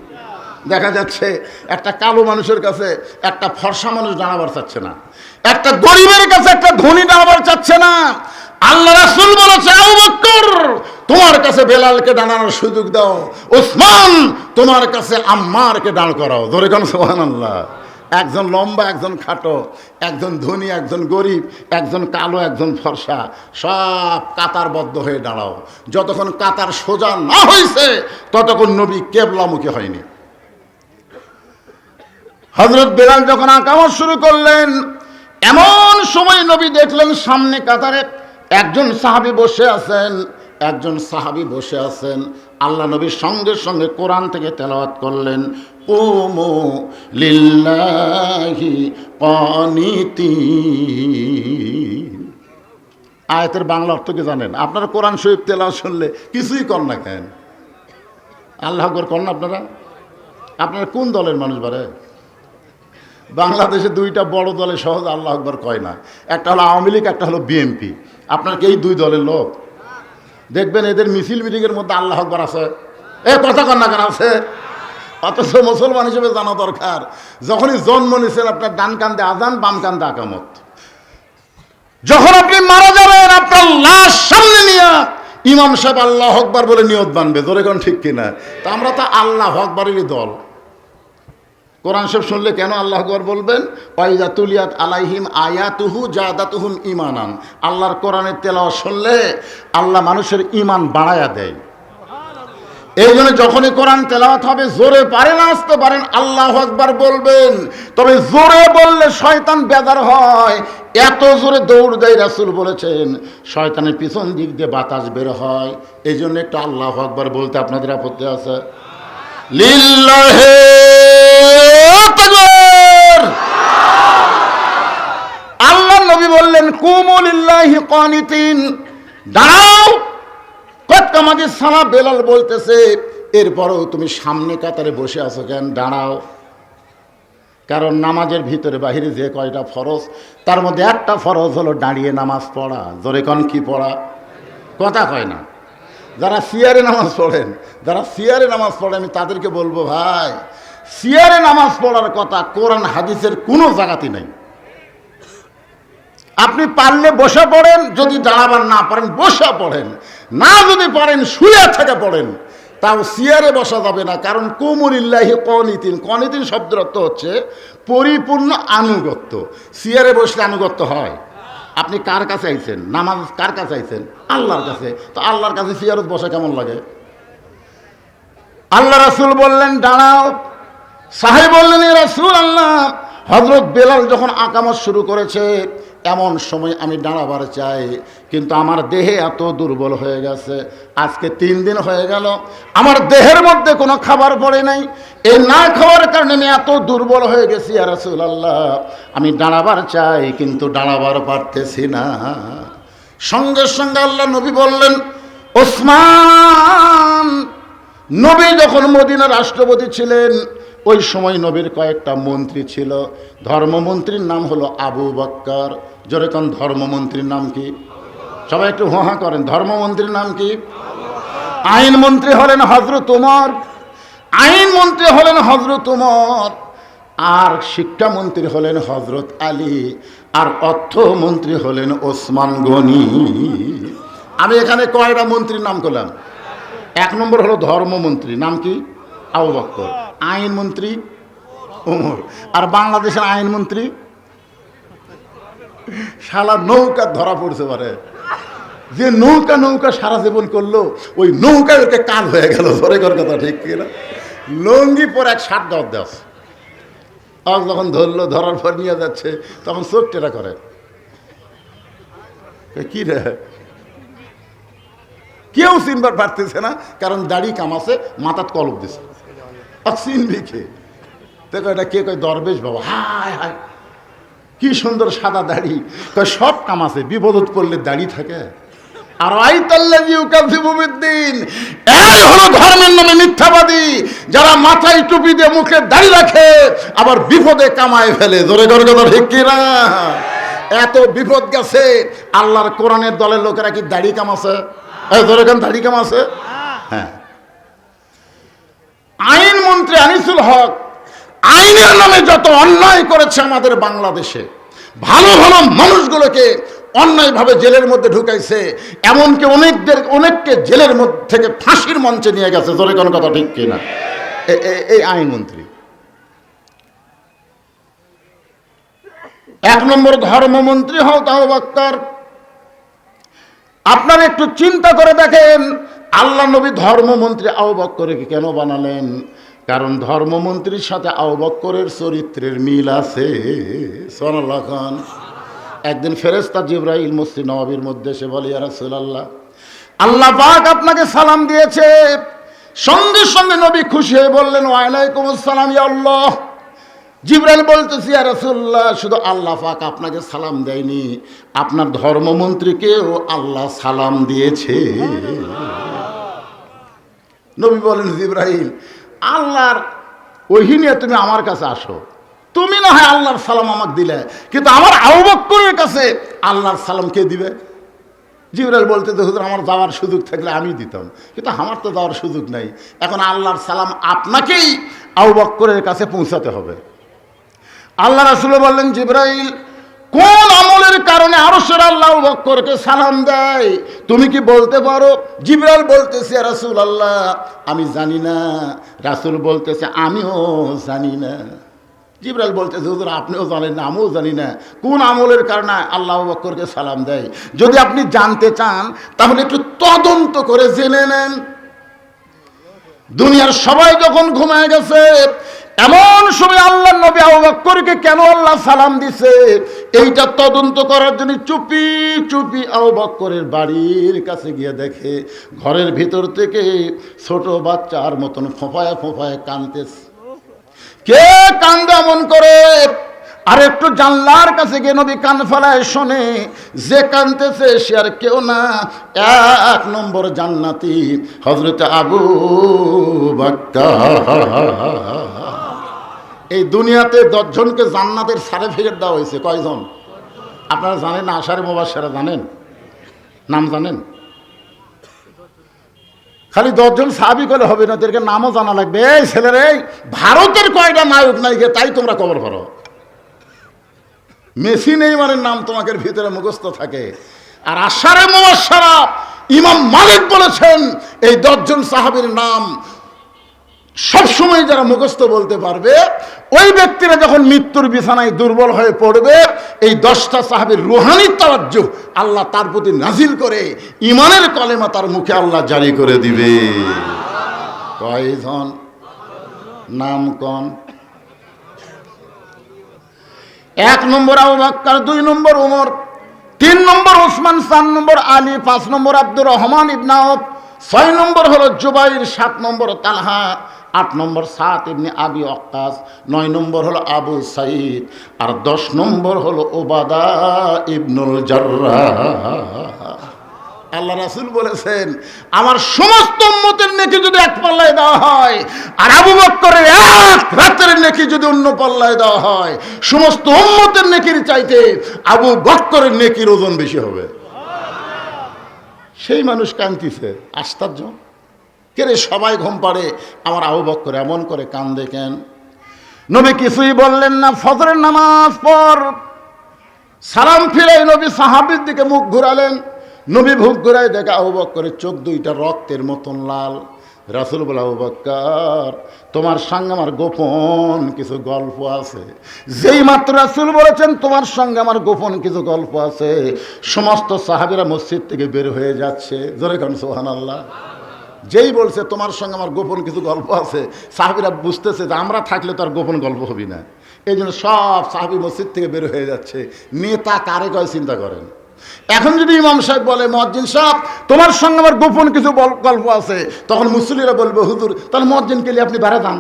দেখা যাচ্ছে একটা কালো মানুষের কাছে একটা ফর্সা মানুষ দাঁড়াবার চাচ্ছে না, একটা গরিবের কাছে একটা ধনী দাঁড়াবার চাচ্ছে না। আল্লাহ রাসূল বলেছে, আবু বকর তোমার কাছে বেলালকে দাঁড়ানোর সুযোগ দাও, ওসমান তোমার কাছে আম্মারকে দাঁড় করাও। ধরে কোন সুবহানাল্লাহ। একজন লম্বা, একজন খাটো, একজন ধনী, একজন গরিব, একজন কালো, একজন ফর্সা, সব কাতারবদ্ধ হয়ে দাঁড়াও। যতক্ষণ কাতার সোজা না হয়েছে ততক্ষণ নবী কেবলামুখী হয়নি। হযরত বেলাল যখন আকামত শুরু করলেন, এমন সময় নবী দেখলেন সামনে কাতারে একজন সাহাবী বসে আছেন, আল্লাহ নবীর সঙ্গে সঙ্গে কোরআন থেকে তেলাওয়াত করলেন, কুমু লিল্লাহি কানিতিন। আয়াতের বাংলা অর্থ কি জানেন? আপনারা কোরআন শরীফ তেলাওয়াত শুনলে কিছুই কর না কেন? আল্লাহ আকবার করেন আপনারা? আপনারা কোন দলের মানুষ বারে? বাংলাদেশে দুইটা বড় দলে সহজ আল্লাহ আকবার কয় না, একটা হলো আওয়ামী লীগ, একটা হলো বিএনপি। আপনার কি এই দুই দলের লোক? দেখবেন এদের মিছিল মিটিংয়ের মধ্যে আল্লাহ আকবার আছে, কথা কন না কেন আছে? অথচ মুসলমান হিসেবে জানা দরকার, যখনই জন্ম নিয়েছেন আপনার ডান কান্দে আজান, বাম কান্দে আকামত। যখন আপনি মারা যাবেন আপনার লাশ সামনে নিয়ে ইমাম সাহেব আল্লাহ আকবার বলে নিয়ত বানবে, জোরে কোন ঠিক কিনা? তা আমরা তো আল্লাহ আকবারেরই দল। কোরআন শরীফ শুনলে কেন আল্লাহ আকবার বলবেন? ওয়াইজা তুলিয়াত আলাইহিম আয়াতুহু জাদাতুহুম ঈমানান। আল্লাহর কোরআনের তেলাওয়াত শুনলে আল্লাহ মানুষের ঈমান বাড়ায়া দেয়। এই জন্য যখনই কোরআন তেলাওয়াত হবে জোরে পারেন আসতে পারেন আল্লাহু আকবার বলবেন। তবে জোরে বললে শয়তান বেজার হয়, এত জোরে দৌড় দেয়, রাসূল বলেছেন শয়তানের পিছন দিক দিয়ে বাতাস বের হয়। এই জন্য একটু আল্লাহু আকবার বলতে আপনাদের আপত্তি আছে? লিল্লাহি তাকবীর। আল্লাহ নবী বললেন কুমু লিল্লাহি কানিতিন, দাঁড়াও। আমাদের সালা বেলাল বলতেছে এরপরও তুমি সামনে কাতারে বসে আছো কেন? দাঁড়াও। কারণ নামাজের ভিতরে বাহিরে যে কয়টা ফরজ তার মধ্যে একটা ফরজ হলো দাঁড়িয়ে নামাজ পড়া। জোরে কোন কি পড়া? কথা কয় না। যারা সিয়ারে নামাজ পড়েন, যারা সিয়ারে নামাজ পড়ে, আমি তাদেরকে বলবো ভাই, সিয়ারে নামাজ পড়ার কথা কোরআন হাদিসের কোনো জায়গাতে নেই। আপনি পারলে বসে পড়েন, যদি দাঁড়াবার না পারেন বসে পড়েন, না যদি পারেন শুয়ে থেকে পড়েন, তাও সিয়ারে বসা যাবে না। কারণ কুমুলিল্লাহি কনিতিন, কনিতিন শব্দের অর্থ হচ্ছে পরিপূর্ণ আনুগত্য। সিয়ারে বসলে আনুগত্য হয়? আপনি কার কাছে আইছেন? নামাজ কার কাছে আইছেন? আল্লাহর কাছে। তো আল্লাহর কাছে সিয়ারত বসা কেমন লাগে? আল্লাহ রাসূল বললেন দাঁড়াও। সাহাবী বললেন এ রাসূলুল্লাহ, হযরত বেলাল যখন আকামত শুরু করেছে এমন সময় আমি দাঁড়াবার চাই, কিন্তু আমার দেহে এত দুর্বল হয়ে গেছে, আজকে 3 দিন হয়ে গেল আমার দেহের মধ্যে কোনো খাবার পড়ে নাই, এই না খাওয়ার কারণে আমি এত দুর্বল হয়ে গেছি ইয়া রাসূলুল্লাহ, আমি দাঁড়াবার চাই কিন্তু দাঁড়াবার পারতেছি না। সঙ্গে সঙ্গে আল্লাহ নবী বললেন ওসমান। নবী যখন মদিনার রাষ্ট্রপতি ছিলেন ওই সময় নবীর কয়েকটা মন্ত্রী ছিল, ধর্মমন্ত্রীর নাম হলো আবু বকর। জোরে কোন ধর্মমন্ত্রীর নাম কি? সবাই একটু হোহা করেন। ধর্মমন্ত্রীর নাম কি? আইনমন্ত্রী হলেন হযরত ওমর, আইনমন্ত্রী হলেন হযরত ওমর, আর শিক্ষামন্ত্রী হলেন হযরত আলী, আর অর্থমন্ত্রী হলেন ওসমান গনি। আমি এখানে কয়টা মন্ত্রীর নাম করলাম? 1 নম্বর হলো ধর্মমন্ত্রী, নাম কি? আবু বকর। আইনমন্ত্রী ওমর। আর বাংলাদেশের আইনমন্ত্রী শালা নৌকা ধরা পড়ছে পারে, যে নৌকা নৌকা সারা জীবন করলো ওই নৌকায় ওকে কাজ হয়ে গেল। ধরে কর কথা ঠিক কিনা? লঙ্গি পর এক 60 দাওয়াত দেওয়া, আর যখন ধরলো, ধরার পর নিয়ে যাচ্ছে তখন চোখ টেরা করে, কি রে কেউ চিনবার পারতেছে না, কারণ দাড়ি কামাছে, মাথাত কলপ দিছে, চিনবি কে? দেখো এটা কে? কয় দরবেশ বাবা। হায় হায় কি সুন্দর সাদা দাড়ি। কয় সব কামাছে, বিপদত পড়লে দাড়ি থাকে। আর এই হলো ধর্মের নামে মিথ্যাবাদী, যারা মাথায় টুপি দিয়ে মুখে দাড়ি রাখে আবার বিপদে কামায় ফেলে। ধরে ধরে কথা ঠিক কিনা? এত বিপদ গেছে, আল্লাহর কোরআনের দলের লোকেরা কি দাড়ি কামাছে? ধরে কেন দাড়ি কামাছে? হ্যাঁ। আইনমন্ত্রী আনিসুল হক আইনের নামে যত অন্যায় করেছে আমাদের বাংলাদেশে, ভালো ভালো মানুষগুলোকে অন্যায়ভাবে জেলের মধ্যে ঢুকাইছে, এমনকি অনেককে জেলের মধ্যে থেকে ফাঁসির মঞ্চে নিয়ে গেছে। জোরে কোনো কথা ঠিক কিনা? এই আইনমন্ত্রী। 1 নম্বর ধর্মমন্ত্রী হও আবু বকর। আপনারা একটু চিন্তা করে দেখেন আল্লাহ নবী ধর্মমন্ত্রী আবু বকরকে কেন বানালেন? কারণ ধর্মমন্ত্রীর সাথে আবু বকরের চরিত্রের মিল আছে। সুবহানাল্লাহ খান। একদিন ফেরেশতা জিবরাইল মসজিদ নববীর মধ্যে এসে বলে ইয়া রাসূলুল্লাহ, আল্লাহ পাক আপনাকে সালাম দিয়েছে। সঙ্গে সঙ্গে নবী খুশি হয়ে বললেন ওয়া আলাইকুমুস সালাম ইয়া আল্লাহ। জিবরাইল বলতেছি ইয়া রাসূলুল্লাহ, শুধু আল্লাহ পাক আপনাকে সালাম দেয়নি, আপনার ধর্মমন্ত্রীকেও আল্লাহ সালাম দিয়েছে। নবী বলেন, জিবরাইল, আল্লাহর ওহী নিয়ে তুমি আমার কাছে আসো। তুমি না হয় আল্লাহর সালাম আমাকে দিলে, কিন্তু আমার আবু বকরের কাছে আল্লাহর সালাম কে দিবে? জিবরাইল বলতে, তো হুজুর আমার যাওয়ার সুযোগ থাকলে আমি দিতাম, কিন্তু আমার তো যাওয়ার সুযোগ নাই। এখন আল্লাহর সালাম আপনাকেই আবু বকরের কাছে পৌঁছাতে হবে। আল্লাহ রাসূল বললেন, জিবরাইল, কোন আমলের কারণে আরশের আল্লাহ আবু বকরকে সালাম দেয় তুমি কি বলতে পারো? জিবরাইল বলতেছে, ইয়া রাসূলুল্লাহ, আমি জানি না। রাসূল বলতেছে, আমিও জানি না। জিবরাইল বলতেছে, হুজুর আপনিও জানেন না, আমিও জানি না কোন আমলের কারণে আল্লাহ আবু বকরকে সালাম দেয়। যদি আপনি জানতে চান তাহলে একটু তদন্ত করে জেনে নেন। দুনিয়ার সবাই যখন ঘুমায় গেছে, এমন সময় আল্লাহ নবী আবু বকরকে কেন আল্লাহ সালাম দিছে এইটা তদন্ত করার জন্য চুপি চুপি আবু বকরের বাড়ির কাছে গিয়ে দেখে ঘরের ভিতর থেকে ছোট বাচ্চার মতন ফোঁফায় ফোঁফায় কাঁদতেছে। কে কান্দে এমন করে? আর একটু জানলার কাছে গিয়ে নবী কান ফেলায় শোনে, যে কাঁদতেছে সে আর কেউ না, 1 নম্বর জান্নাতি হযরত আবু বকর। এই দুনিয়াতে 10 জনকে জান্নাতের সার্টিফিকেট দেওয়া হয়েছে। কয়জন আপনারা জানেন না? আশারে মুবাশশারা জানেন? নাম জানেন? খালি 10 জন সাহাবী কলে হবে না, এদেরকে নামও জানা লাগবে। এই ছেলেরে, ভারতের কয়টা নায়ক নায়িকা তাই তোমরা কবর করো। মেসি নেইমারের নাম তোমাদের ভিতরে মুখস্থ থাকে। আর আশারে মুবাশশারা ইমাম মালিক বলেছেন, এই 10 জন সাহাবীর নাম সবসময় যারা মুখস্থ বলতে পারবে, ওই ব্যক্তিরা যখন মৃত্যুর বিছানায় দুর্বল হয়ে পড়বে, এই 10টা সাহাবীর রুহানি তাওয়াজ্জুহ আল্লাহ তার প্রতি নাজিল করে ইমানের কলেমা তার মুখে আল্লাহ জারি করে দিবে। কয়জন? নাম কোন? 1 নম্বর আবু বকর, 2 নম্বর ওমর, 3 নম্বর ওসমান, 4 নম্বর আলী, 5 নম্বর আব্দুর রহমান ইবনে আউফ, 6 নম্বর হলো জুবাইর, 7 নম্বর তালহা, 8 নম্বর সাদ ইবনে আবি ওয়াক্কাস, 9 নম্বর হলো আবু সাঈদ, আর 10 নম্বর হলো উবাদা ইবনুল জাররাহ। আল্লাহ রাসূল বলেছেন, আমার সমস্ত উম্মতের নেকি যদি এক পাল্লায় দেওয়া হয়, আর আবু বকরের 1 রাতের নেকি যদি অন্য পাল্লায় দেওয়া হয়, সমস্ত উম্মতের নেকির চাইতে আবু বকরের নেকির ওজন বেশি হবে। সেই মানুষ কাঁদতেছে। আশ্চর্য! কেরে সবাই ঘুম পাড়ে, আমার আবু বকর এমন করে কান্দে কেন? নবী কিছুই বললেন না। ফজরের নামাজ পর সালাম ফিরাই নবী সাহাবীর দিকে মুখ ঘুরালেন। নবী মুখ ঘুরাই দেখে আবু বকরের চোখ 2টা রক্তের মতন লাল। রাসূল বলে, আবু বকর, তোমার সঙ্গে আমার গোপন কিছু গল্প আছে। যেই মাত্র রাসূল বলেছেন তোমার সঙ্গে আমার গোপন কিছু গল্প আছে, সমস্ত সাহাবীরা মসজিদ থেকে বের হয়ে যাচ্ছে। জোরে কান সুবহানাল্লাহ। যেই বলছে তোমার সঙ্গে আমার গোপন কিছু গল্প আছে, সাহাবীরা বুঝতেছে যে আমরা থাকলে তো আর গোপন গল্প হবি না। এই জন্য সব সাহাবী মসজিদ থেকে বের হয়ে যাচ্ছে। নেতা কারে কয় চিন্তা করেন। এখন যদি ইমাম সাহেব বলে, মুয়াজ্জিন সাহেব তোমার সঙ্গে আমার গোপন কিছু গল্প আছে, তখন মুসল্লিরা বলবে, হুজুর তাহলে মুয়াজ্জিনকে নিয়ে আপনি বাইরে যান।